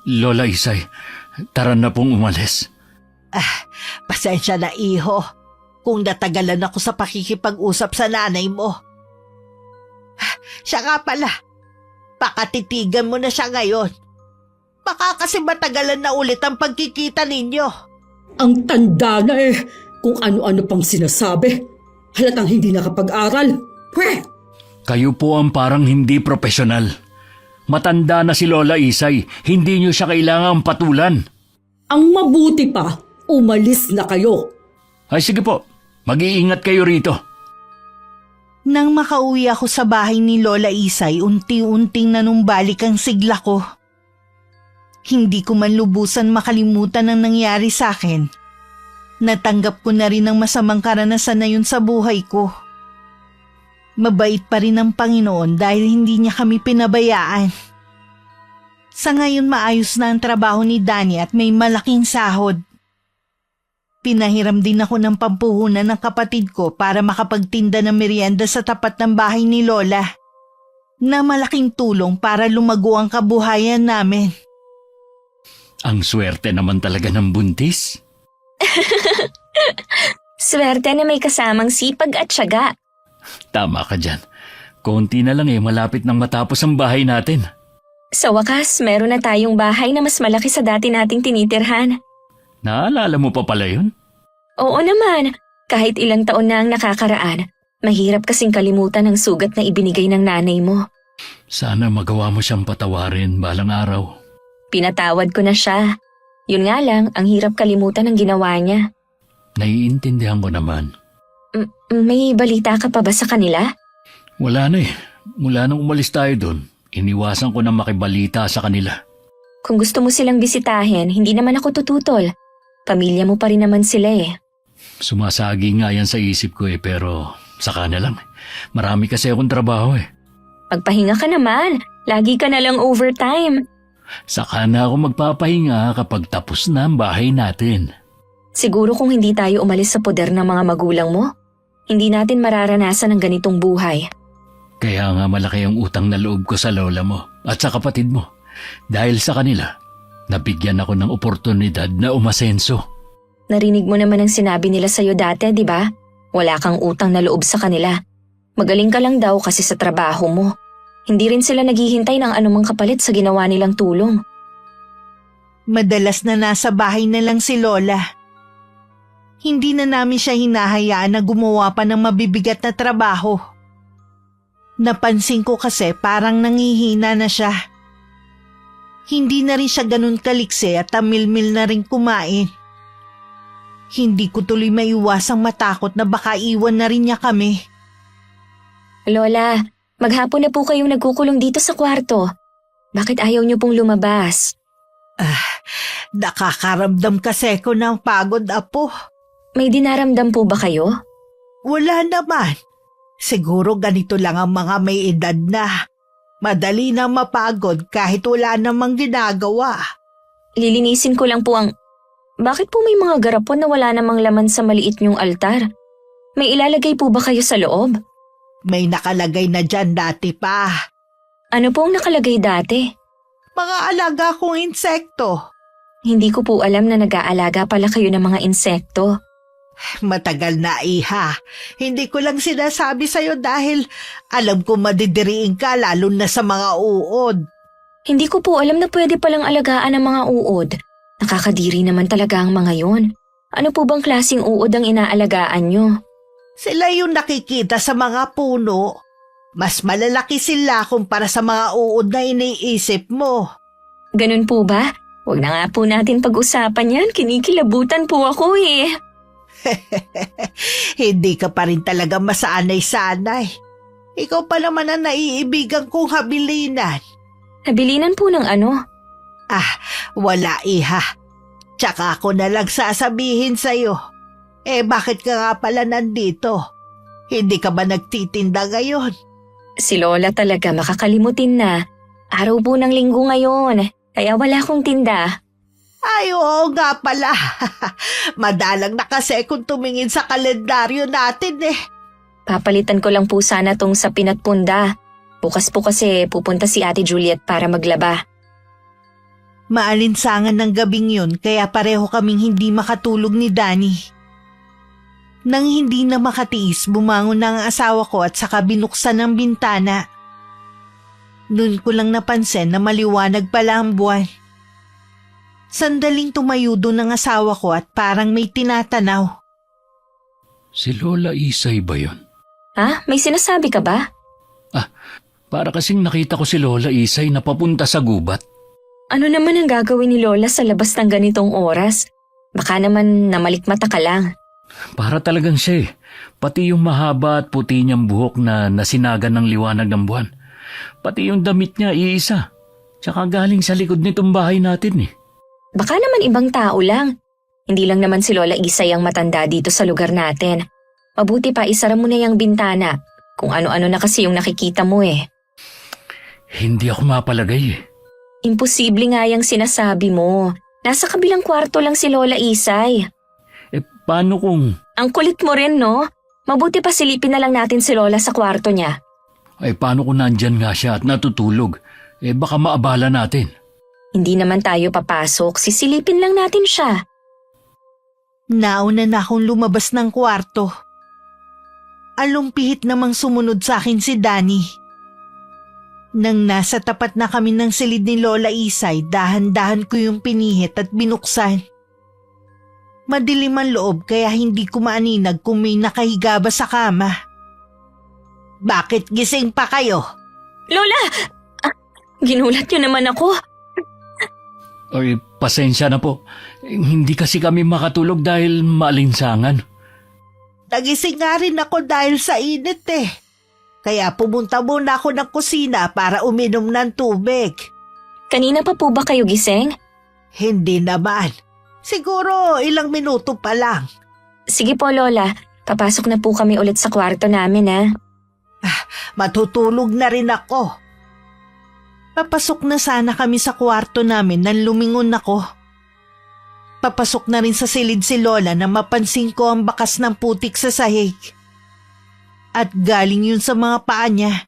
C: Lola Isay, tara na pong umalis.
A: Pasensya na iho kung natagalan ako sa pakikipag-usap sa nanay mo. Siya nga pala, pakatitigan mo na siya ngayon. Baka kasi matagalan na ulit ang pagkikita ninyo.
D: Ang tanda na kung ano-ano pang sinasabi. Halatang hindi nakapag-aral.
C: Kayo po ang parang hindi profesional. Matanda na si Lola Isay, hindi niyo siya kailangang patulan.
D: Ang mabuti pa, umalis na kayo.
C: Ay sige po, mag-iingat kayo rito.
A: Nang makauwi ako sa bahay ni Lola Isay, unti-unting nanumbalik ang sigla ko. Hindi ko man lubusan makalimutan ang nangyari sa akin. Natanggap ko na rin ang masamang karanasan na yun sa buhay ko. Mabait pa rin ang Panginoon dahil hindi niya kami pinabayaan. Sa ngayon maayos na ang trabaho ni Danny at may malaking sahod. Pinahiram din ako ng pampuhunan ng kapatid ko para makapagtinda ng merienda sa tapat ng bahay ni Lola. Na malaking tulong para lumago ang kabuhayan namin.
C: Ang swerte naman talaga ng buntis.
B: Swerte na may kasamang sipag at tiyaga.
C: Tama ka dyan. Konti na lang malapit nang matapos ang bahay natin.
B: Sa wakas, meron na tayong bahay na mas malaki sa dati nating tinitirhan.
C: Naalala mo pa pala yun?
B: Oo naman, kahit ilang taon na ang nakakaraan, mahirap kasing kalimutan ang sugat na ibinigay ng nanay mo.
C: Sana magawa mo siyang patawarin balang araw.
B: Pinatawad ko na siya. Yun nga lang, ang hirap kalimutan ang ginawa niya.
C: Naiintindihan ko naman.
B: May balita ka pa ba sa kanila?
C: Wala na Mula nung umalis tayo doon, iniwasan ko na makibalita sa kanila.
B: Kung gusto mo silang bisitahin, hindi naman ako tututol. Pamilya mo pa rin naman sila
C: Sumasagi nga yan sa isip ko pero saka na lang. Marami kasi akong trabaho
B: Magpahinga ka naman. Lagi ka na lang overtime.
C: Saka na ako magpapahinga kapag tapos na ang bahay natin.
B: Siguro kung hindi tayo umalis sa poder ng mga magulang mo, hindi natin mararanasan ang ganitong buhay.
C: Kaya nga malaki ang utang na loob ko sa lola mo at sa kapatid mo. Dahil sa kanila, nabigyan ako ng oportunidad na umasenso.
B: Narinig mo naman ang sinabi nila sa'yo dati, di ba? Wala kang utang na loob sa kanila. Magaling ka lang daw kasi sa trabaho mo. Hindi rin sila naghihintay ng anumang kapalit sa ginawa nilang tulong.
A: Madalas na nasa bahay na lang si Lola. Hindi na namin siya hinahayaan na gumawa pa ng mabibigat na trabaho. Napansin ko kasi parang nangihina na siya. Hindi na rin siya ganun kaliksi at tamilmil na rin kumain. Hindi ko tuloy maiwasang matakot na baka iwan na rin niya kami.
B: Lola, maghapon na po kayong nagkukulong dito sa kwarto. Bakit ayaw niyo pong lumabas?
A: Nakakaramdam kasi ko ng pagod, Apo.
B: May dinaramdam po ba kayo?
A: Wala naman. Siguro ganito lang ang mga may edad na. Madali na mapagod kahit wala namang ginagawa.
B: Lilinisin ko lang po ang... Bakit po may mga garapon na wala namang laman sa maliit niyong altar? May ilalagay po ba kayo sa loob?
A: May nakalagay na dyan dati pa.
B: Ano pong nakalagay dati?
A: Mga alaga kong insekto.
B: Hindi ko po alam na nag-aalaga pala kayo ng mga insekto.
A: Matagal na, Iha. Hindi ko lang sinasabi sa'yo dahil alam ko madidiriin ka lalo na sa mga uod.
B: Hindi ko po alam na pwede palang alagaan ang mga uod. Nakakadiri naman talaga ang mga yon. Ano po bang klaseng uod ang inaalagaan nyo?
A: Sila yung nakikita sa mga puno. Mas malalaki sila kumpara sa mga uod na iniisip mo.
B: Ganun po ba? Huwag na nga po natin pag-usapan yan. Kinikilabutan po ako eh.
A: Hindi ka pa rin talaga masanay-sanay. Ikaw pa naman ang naiibigan kong habilinan.
B: Nabilinan po ng ano?
A: Wala, Iha. Tsaka ako na lang sasabihin sa'yo. Bakit ka nga pala nandito? Hindi ka ba nagtitinda ngayon?
B: Si Lola talaga makakalimutin na. Araw po ng linggo ngayon, kaya wala akong tinda.
A: Ay, oo nga pala. Madalang na kasi kung tumingin sa kalendaryo natin eh.
B: Papalitan ko lang po sana tong sapin at punda. Bukas po kasi pupunta si Ate Juliet para maglaba.
A: Maalinsangan ng gabing yun kaya pareho kaming hindi makatulog ni Danny. Nang hindi na makatiis, bumangon na ang asawa ko at saka binuksan ang bintana. Noon ko lang napansin na maliwanag pala ang buwan. Sandaling tumayo doon ang asawa ko at parang may tinatanaw.
C: Si Lola Isay ba yun?
B: Ha? May sinasabi ka ba?
C: Para kasing nakita ko si Lola Isay na papunta sa gubat.
B: Ano naman ang gagawin ni Lola sa labas ng ganitong oras? Baka naman namalikmata ka lang.
C: Para talagang siya eh. Pati yung mahaba at puti niyang buhok na nasinagan ng liwanag ng buwan. Pati yung damit niya iisa. Tsaka galing sa likod nitong bahay natin eh.
B: Baka naman ibang tao lang. Hindi lang naman si Lola Isay ang matanda dito sa lugar natin. Mabuti pa isara mo na yung bintana. Kung ano-ano na kasi yung nakikita mo eh.
C: Hindi ako mapalagay eh.
B: Imposible nga yung sinasabi mo. Nasa kabilang kwarto lang si Lola Isay.
C: Paano kung...
B: Ang kulit mo rin, no? Mabuti pa silipin na lang natin si Lola sa kwarto niya.
C: Paano kung nandyan nga siya at natutulog? Baka maabala natin.
B: Hindi naman tayo papasok. Sisilipin lang natin siya.
A: Nauna na akong lumabas ng kwarto. Alumpihit namang sumunod sa akin si Danny. Nang nasa tapat na kami ng silid ni Lola Isay, dahan-dahan ko yung pinihit at binuksan. Madilim ang loob kaya hindi ko maaninag kung may nakahiga ba sa kama. Bakit gising pa kayo?
B: Lola! Ginulat niyo naman ako.
C: Pasensya na po. Hindi kasi kami makatulog dahil maalinsangan.
A: Nagising nga rin ako dahil sa init eh. Kaya pumunta muna ako ng kusina para uminom ng tubig.
B: Kanina pa po ba kayo gising?
A: Hindi naman. Siguro ilang minuto pa lang.
B: Sige po, Lola. Papasok na po kami ulit sa kwarto namin, ha?
A: Matutulog na rin ako. Papasok na sana kami sa kwarto namin nang lumingon ako. Papasok na rin sa silid si Lola na mapansin ko ang bakas ng putik sa sahig. At galing yun sa mga paa niya.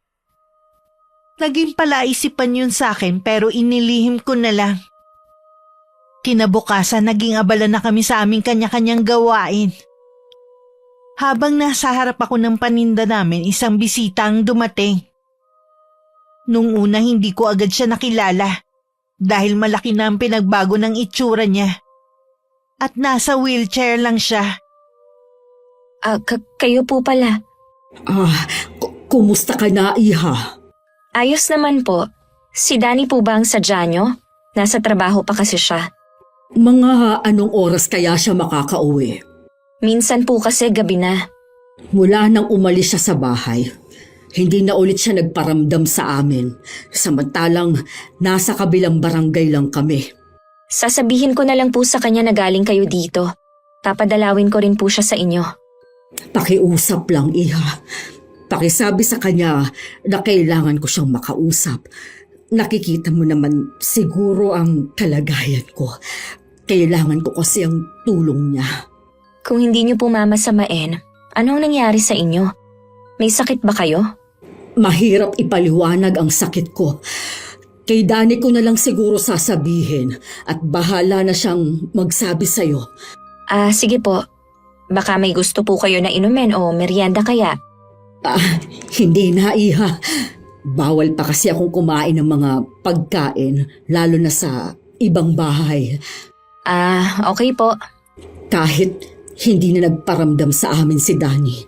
A: Naging palaisipan yun sa akin pero inilihim ko na lang. Kinabukasan naging abala na kami sa aming kanya-kanyang gawain. Habang nasa harap ako ng paninda namin, isang bisita ang dumating. Nung una hindi ko agad siya nakilala dahil malaki na ang pinagbago ng itsura niya. At nasa wheelchair lang siya.
B: Kayo po pala.
D: Kumusta ka na, Iha?
B: Ayos naman po. Si Danny po ba ang sadya nyo? Nasa trabaho pa kasi siya.
D: Mga anong oras kaya siya makakauwi?
B: Minsan po kasi gabi na.
D: Mula nang umalis siya sa bahay, hindi na ulit siya nagparamdam sa amin. Samantalang nasa kabilang barangay lang kami.
B: Sasabihin ko na lang po sa kanya na galing kayo dito. Papadalawin ko rin po siya sa inyo.
D: Pakiusap lang, Iha. Pakisabi sa kanya na kailangan ko siyang makausap. Nakikita mo naman siguro ang kalagayan ko. Kailangan ko kasi ang tulong niya.
B: Kung hindi niyo po mamasamain, anong nangyari sa inyo? May sakit ba kayo?
D: Mahirap ipaliwanag ang sakit ko. Kay Danny ko na lang siguro sasabihin at bahala na siyang magsabi sa'yo.
B: Sige po. Baka may gusto po kayo na inumin o merienda kaya.
D: Hindi na, Iha. Bawal pa kasi akong kumain ng mga pagkain, lalo na sa ibang bahay.
B: Okay po.
D: Kahit hindi na nagparamdam sa amin si Danny,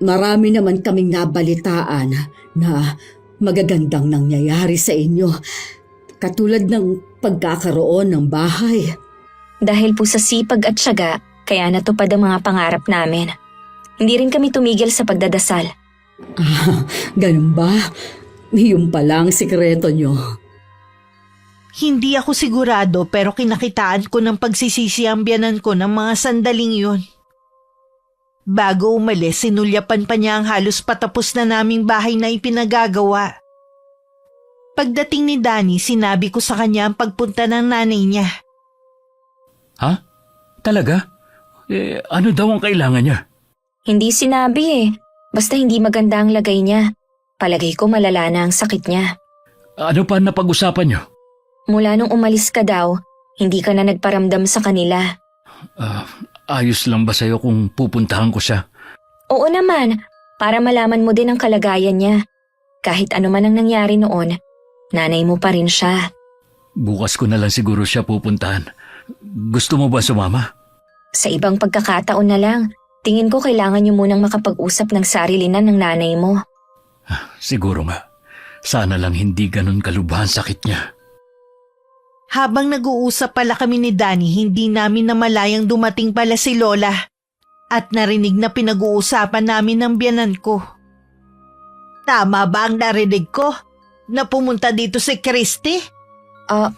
D: marami naman kaming nabalitaan na magagandang nangyayari sa inyo. Katulad ng pagkakaroon ng bahay.
B: Dahil po sa sipag at tiyaga, kaya natupad ang mga pangarap namin. Hindi rin kami tumigil sa pagdadasal.
D: Ganun ba? Yun pala ang sikreto nyo.
A: Hindi ako sigurado pero kinakitaan ko ng pagsisisi ang biyanan ko ng mga sandaling yun. Bago umalis, sinulyapan pa niya ang halos patapos na naming bahay na ipinagagawa. Pagdating ni Danny, sinabi ko sa kanya ang pagpunta ng nanay niya.
C: Ha? Talaga? Ano daw ang kailangan niya?
B: Hindi sinabi Basta hindi maganda ang lagay niya. Palagay ko malala na ang sakit niya.
C: Ano pa napag-usapan niyo?
B: Mula nung umalis ka daw, hindi ka na nagparamdam sa kanila.
C: Ayos lang ba sa'yo kung pupuntahan ko siya?
B: Oo naman, para malaman mo din ang kalagayan niya. Kahit ano man ang nangyari noon, nanay mo pa rin siya.
C: Bukas ko na lang siguro siya pupuntahan. Gusto mo ba sumama?
B: Sa ibang pagkakataon na lang, tingin ko kailangan niyo munang makapag-usap ng sarilinan ng nanay mo.
C: Siguro nga. Sana lang hindi ganun kalubhan sakit niya.
A: Habang nag-uusap pala kami ni Danny, hindi namin namalayang dumating pala si Lola at narinig na pinag-uusapan namin ng biyanan ko. Tama ba ang narinig ko na pumunta dito si Christy?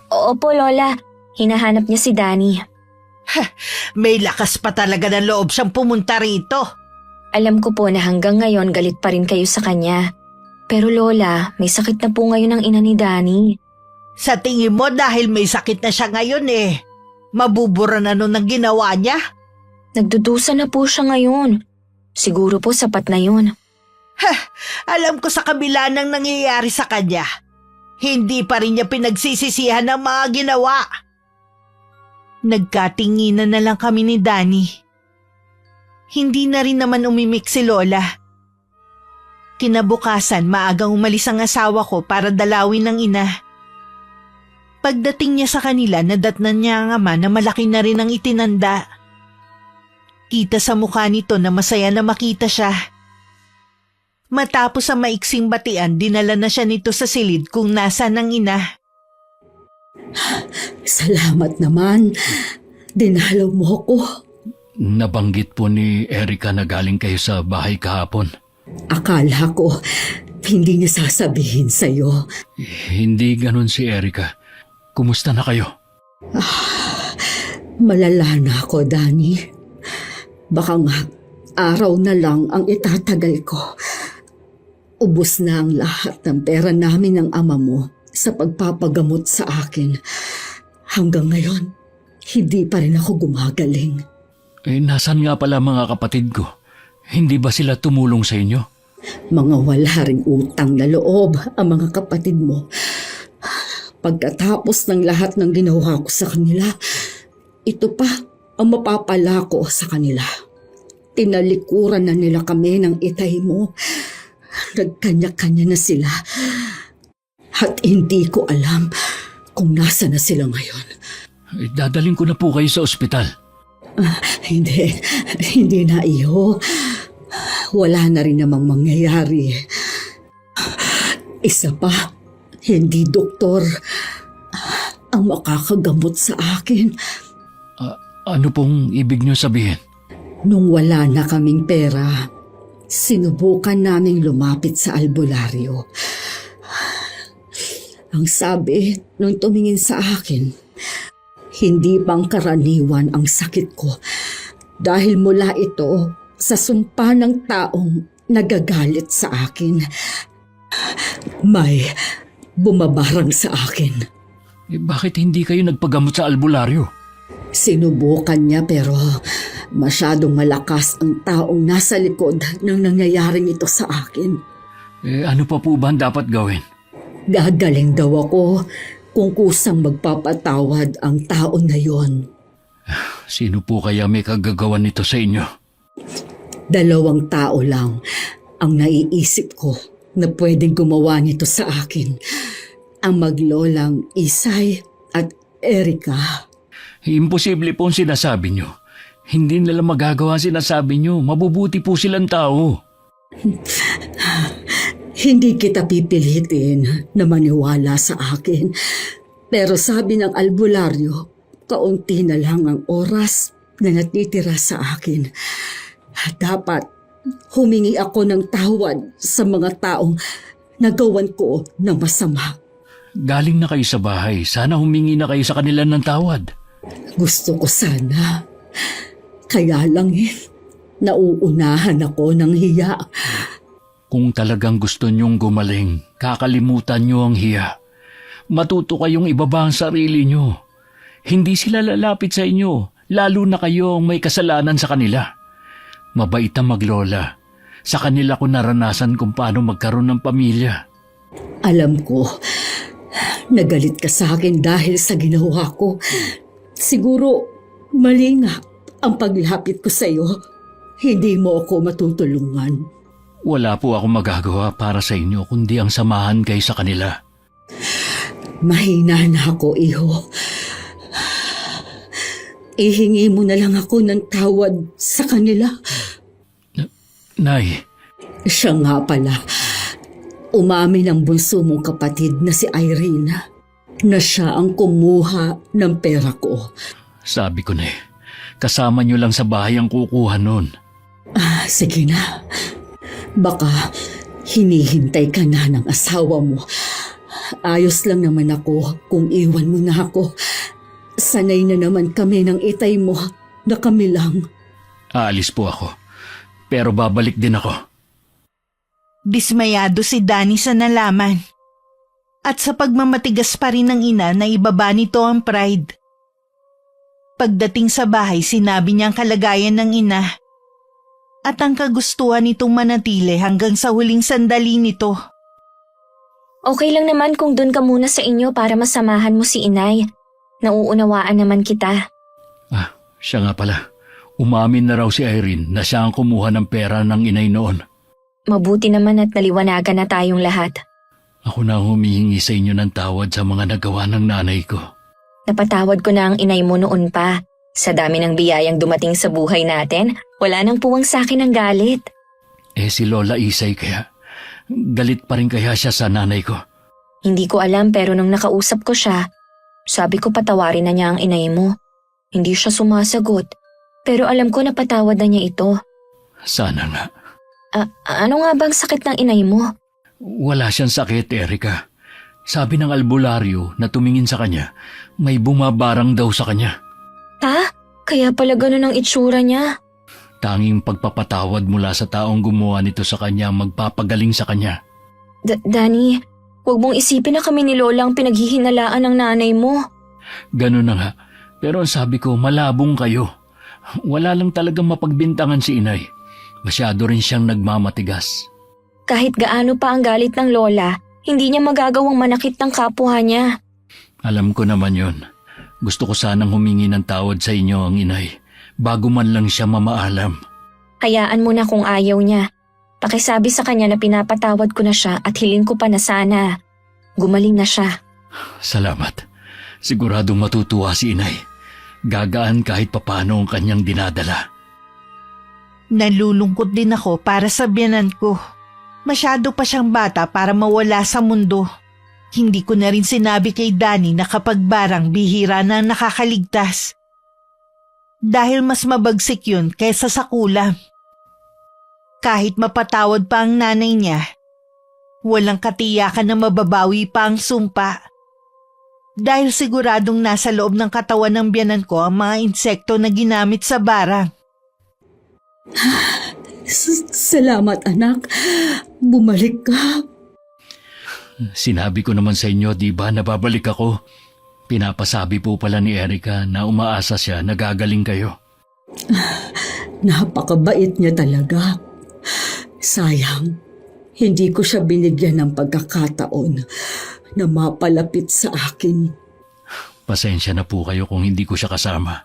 B: Opo Lola, hinahanap niya si Danny.
A: May lakas pa talaga ng loob siyang pumunta rito.
B: Alam ko po na hanggang ngayon galit pa rin kayo sa kanya. Pero Lola, may sakit na po ngayon ang ina ni Danny.
A: Sa tingin mo dahil may sakit na siya ngayon mabubura na nun ang ginawa niya?
B: Nagdudusa na po siya ngayon. Siguro po sapat na yun.
A: Alam ko sa kabila ng nangyayari sa kanya, hindi pa rin niya pinagsisisihan ang mga ginawa. Nagkatinginan na lang kami ni Danny. Hindi na rin naman umimik si Lola. Kinabukasan, maagang umalis ang asawa ko para dalawin ng ina. Pagdating niya sa kanila, nadatnan niya ang ama na malaki na rin ang itinanda. Kita sa mukha nito na masaya na makita siya. Matapos ang maiksing batian, dinala na siya nito sa silid kung nasaan ang ina.
D: Salamat naman. Dinalaw mo ko.
C: Nabanggit po ni Erica na galing kayo sa bahay kahapon.
D: Akala ko hindi niya sasabihin sa'yo.
C: Hindi ganun si Erica. Kumusta na kayo?
D: Malala na ako, Danny. Baka nga araw na lang ang itatagal ko. Ubus na ang lahat ng pera namin ng ama mo sa pagpapagamot sa akin. Hanggang ngayon, hindi pa rin ako gumagaling.
C: Nasaan nga pala mga kapatid ko? Hindi ba sila tumulong sa inyo?
D: Mga wala ring utang na loob ang mga kapatid mo. Pagkatapos ng lahat ng ginawa ko sa kanila, ito pa ang mapapala ko sa kanila. Tinalikuran na nila kami ng itay mo. Nagkanya-kanya na sila. At hindi ko alam kung nasa na sila ngayon.
C: Dadaling ko na po kayo sa ospital.
D: Hindi na iho. Wala na rin namang mangyayari. Isa pa, hindi doktor ang makakagamot sa akin.
C: Ano pong ibig niyo sabihin?
D: Nung wala na kaming pera, sinubukan naming lumapit sa albularyo. Ang sabi nung tumingin sa akin, hindi pangkaraniwan ang sakit ko dahil mula ito sa sumpa ng taong nagagalit sa akin. May bumabarang sa akin.
C: Bakit hindi kayo nagpagamot sa albularyo?
D: Sinubukan niya pero masyadong malakas ang taong nasa likod ng nangyayaring ito sa akin.
C: Ano pa po ba ang dapat gawin?
D: Gagaling daw ako kung kusang magpapatawad ang taon na yon.
C: Sino po kaya may kagagawan nito sa inyo?
D: 2 tao lang ang naiisip ko na pwedeng gumawa nito sa akin. Ang maglolang Isay at Erika.
C: Imposible po ang sinasabi nyo. Hindi nila magagawa ang sinasabi nyo. Mabubuti po silang tao.
D: Hindi kita pipilitin na maniwala sa akin. Pero sabi ng albularyo, kaunti na lang ang oras na natitira sa akin. Dapat humingi ako ng tawad sa mga taong nagawan ko ng masama.
C: Galing na kayo sa bahay. Sana humingi na kayo sa kanila ng tawad.
D: Gusto ko sana. Kaya lang nauunahan ako ng hiya.
C: Kung talagang gusto nyong gumaling, kakalimutan nyo ang hiya. Matuto kayong ibaba ang sarili nyo. Hindi sila lalapit sa inyo, lalo na kayo ang may kasalanan sa kanila. Mabait ang maglola. Sa kanila ko naranasan kung paano magkaroon ng pamilya.
D: Alam ko, nagalit ka sa akin dahil sa ginawa ko. Siguro, mali nga ang paglapit ko sa iyo. Hindi mo ako matutulungan.
C: Wala po ako magagawa para sa inyo kundi ang samahan kayo sa kanila.
D: Mahina na ako, iho. Ihingi mo na lang ako ng tawad sa kanila.
C: Nay,
D: Siya nga pala, umamin ang bunso mong kapatid na si Irene na siya ang kumuha ng pera ko.
C: sabi ko na kasama nyo lang sa bahay ang kukuha nun.
D: Sige na. Baka hinihintay ka na ng asawa mo. Ayos lang naman ako kung iwan mo na ako. Sanay na naman kami ng itay mo na kami lang.
C: Aalis po ako. Pero babalik din ako.
A: Dismayado si Danny sa nalaman. At sa pagmamatigas pa rin ng ina na ibaba nito ang pride. Pagdating sa bahay, sinabi niya ang kalagayan ng ina at ang kagustuhan nitong manatili hanggang sa huling sandali nito.
B: Okay lang naman kung dun ka muna sa inyo para masamahan mo si inay. Nauunawaan naman kita.
C: Siya nga pala. Umamin na raw si Irene na siya ang kumuha ng pera ng inay noon.
B: Mabuti naman at naliwanagan na tayong lahat.
C: Ako na ang humihingi sa inyo ng tawad sa mga nagawa ng nanay ko.
B: Napatawad ko na ang inay mo noon pa. Sa dami ng biyayang dumating sa buhay natin, wala nang puwang sa akin ng galit.
C: Si Lola Isay kaya? Galit pa rin kaya siya sa nanay ko?
B: Hindi ko alam pero nung nakausap ko siya, sabi ko patawarin na niya ang inay mo. Hindi siya sumasagot. Pero alam ko na patawad na niya ito.
C: Sana nga.
B: Ano nga bang sakit ng inay mo?
C: Wala siyang sakit, Erika. Sabi ng albularyo na tumingin sa kanya, may bumabarang daw sa kanya.
B: Ha? Kaya pala ganun ang itsura niya.
C: Tanging pagpapatawad mula sa taong gumawa nito sa kanya ang magpapagaling sa kanya.
B: Danny, huwag mong isipin na kami ni Lola ang pinaghihinalaan ng nanay mo.
C: Ganun na nga. Pero ang sabi ko, malabong kayo. Wala lang talagang mapagbintangan si inay. Masyado rin siyang nagmamatigas.
B: Kahit gaano pa ang galit ng Lola, hindi niya magagawang manakit ng kapwa niya.
C: Alam ko naman yon. Gusto ko sanang humingi ng tawad sa inyo ang inay, bago man lang siya mamaalam.
B: Hayaan mo na kung ayaw niya. Pakisabi sa kanya na pinapatawad ko na siya at hiling ko pa na sana gumaling na siya.
C: Salamat. Siguradong matutuwa si inay. Gagaan kahit papano ang kanyang dinadala.
A: Nalulungkot din ako para sa biyanan ko. Masyado pa siyang bata para mawala sa mundo. Hindi ko na rin sinabi kay Danny na kapag barang bihira na nakakaligtas. Dahil mas mabagsik yun kaysa sa kulam. Kahit mapatawad pa ang nanay niya, walang katiyakan na mababawi pa ang sumpa. Dahil siguradong nasa loob ng katawan ng biyanan ko ang mga insekto na ginamit sa barang.
D: Salamat anak. Bumalik ka.
C: Sinabi ko naman sa inyo, di ba, na babalik ako? Pinapasabi po pala ni Erica na umaasa siya na gagaling kayo.
D: Napakabait niya talaga. Sayang, hindi ko siya binigyan ng pagkakataon na mapalapit sa akin.
C: Pasensya na po kayo kung hindi ko siya kasama.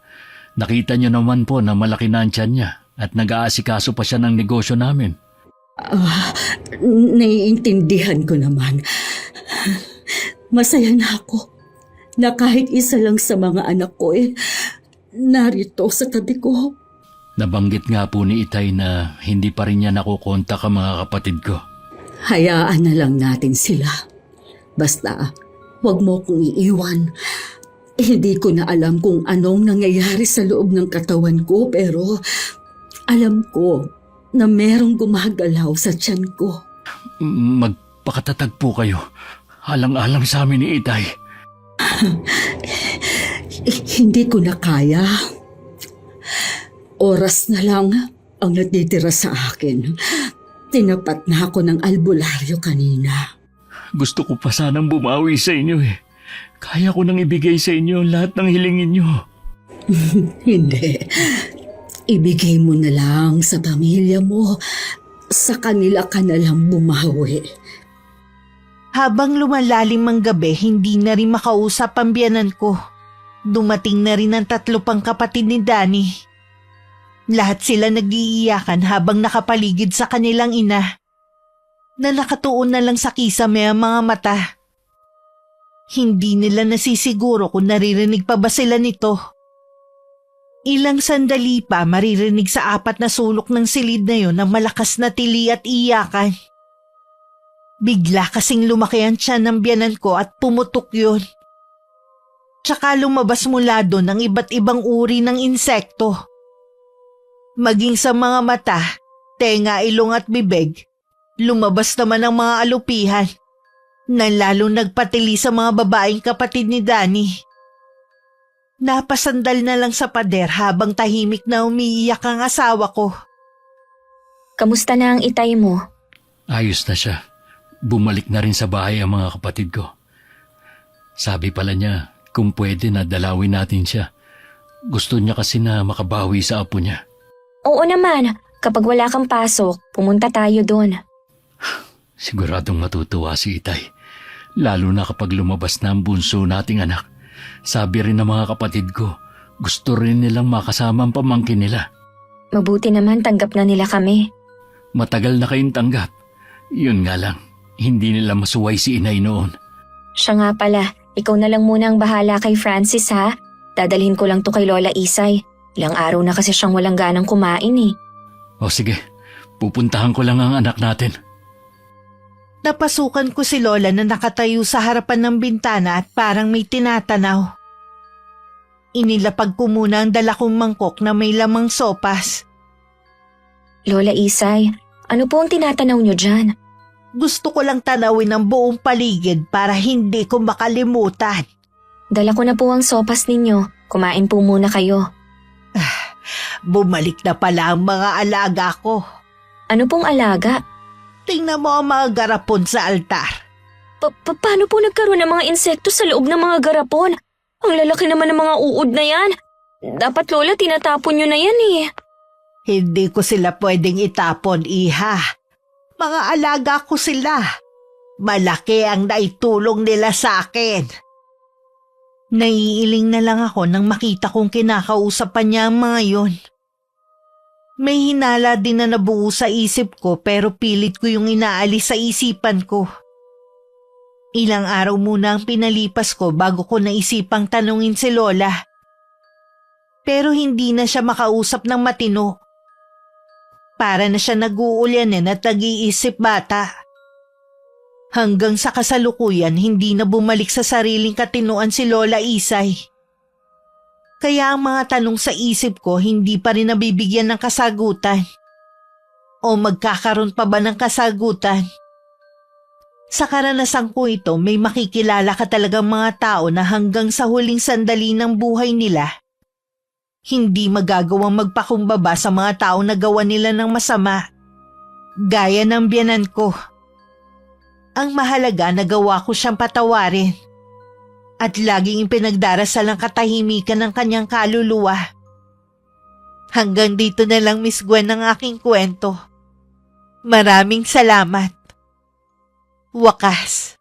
C: Nakita niyo naman po na malaki na ang tiyan niya at nag-aasikaso pa siya ng negosyo namin.
D: Naiintindihan ko naman. Masaya na ako na kahit isa lang sa mga anak ko narito sa tabi ko.
C: Nabanggit nga po ni Itay na hindi pa rin niya nakukontak ang mga kapatid ko.
D: Hayaan na lang natin sila. Basta, wag mo kong iiwan. Hindi ko na alam kung anong nangyayari sa loob ng katawan ko, pero alam ko na merong gumagalaw sa tiyan ko.
C: Magpakatatag po kayo. Alang-alang sa amin ni Itay.
D: Hindi ko na kaya. Oras na lang ang natitira sa akin. Tinapat na ako ng albularyo kanina.
C: Gusto ko pa sanang bumawi sa inyo eh. Kaya ko nang ibigay sa inyo lahat ng hilingin niyo.
D: Hindi. Ibigay mo na lang sa pamilya mo. Sa kanila ka na lang bumawi.
A: Habang lumalalim ang gabi, hindi na rin makausap ang biyanan ko. Dumating na rin ang 3 pang kapatid ni Danny. Lahat sila nag-iiyakan habang nakapaligid sa kanilang ina, na nakatuon na lang sa kisame ang mga mata. Hindi nila nasisiguro kung naririnig pa ba sila nito. Ilang sandali pa maririnig sa 4 na sulok ng silid na yon ang malakas na tili at iyakan. Bigla kasing lumaki ang tiyan ng biyanan ko at pumutok yun. Tsaka lumabas mula doon ang iba't ibang uri ng insekto. Maging sa mga mata, tenga, ilong at bibig, lumabas naman ang mga alupihan na lalong nagpatili sa mga babaeng kapatid ni Danny. Napasandal na lang sa pader habang tahimik na umiiyak ang asawa ko.
B: Kamusta na ang Itay mo?
C: Ayos na siya. Bumalik na rin sa bahay ang mga kapatid ko. Sabi pala niya, kung pwede na dalawin natin siya. Gusto niya kasi na makabawi sa apo niya.
B: Oo naman, kapag wala kang pasok, pumunta tayo doon.
C: Siguradong matutuwa si Itay. Lalo na kapag lumabas na ang bunso nating anak. Sabi rin ng mga kapatid ko, gusto rin nilang makasama ang pamangkin nila.
B: Mabuti naman tanggap na nila kami.
C: Matagal na kayong tanggap. Yun nga lang, hindi nila masuway si inay noon.
B: Siya nga pala, ikaw na lang muna ang bahala kay Francis ha. Dadalhin ko lang to kay Lola Isay. Ilang araw na kasi siyang walang ganang kumain eh.
C: O sige, pupuntahan ko lang ang anak natin.
A: Napasukan ko si Lola na nakatayo sa harapan ng bintana at parang may tinatanaw. Inilapag ko muna ang dala kong mangkok na may lamang sopas.
B: Lola Isay, ano po ang tinatanaw niyo dyan?
A: Gusto ko lang tanawin ang buong paligid para hindi ko makalimutan.
B: Dala ko na po ang sopas ninyo. Kumain po muna kayo.
A: Bumalik na pala ang mga alaga ko.
B: Ano pong alaga?
A: Tingnan mo ang mga garapon sa altar.
B: Paano po nagkaroon ng mga insekto sa loob ng mga garapon? Ang lalaki naman ng mga uod na yan. Dapat Lola, tinatapon nyo na yan eh.
A: Hindi ko sila pwedeng itapon, iha. Mga alaga ko sila. Malaki ang naitulong nila sa akin. Naiiling na lang ako nang makita kong kinakausapan niya ang mga yon. May hinala din na nabuo sa isip ko pero pilit ko yung inaalis sa isipan ko. Ilang araw muna ang pinalipas ko bago ko naisipang tanungin si Lola. Pero hindi na siya makausap ng matino. Para na siya nag-uulyanin at nag-iisip bata. Hanggang sa kasalukuyan hindi na bumalik sa sariling katinuan si Lola Isay. Kaya ang mga tanong sa isip ko hindi pa rin nabibigyan ng kasagutan. O magkakaroon pa ba ng kasagutan? Sa karanasan ko ito, may makikilala ka talagang mga tao na hanggang sa huling sandali ng buhay nila, hindi magagawang magpakumbaba sa mga tao na gawa nila ng masama. Gaya ng biyanan ko. Ang mahalaga nagawa ko siyang patawarin. At laging ipinagdarasal ang katahimikan ng kanyang kaluluwa. Hanggang dito na lang, Miss Gwen, ang aking kwento. Maraming salamat. Wakas.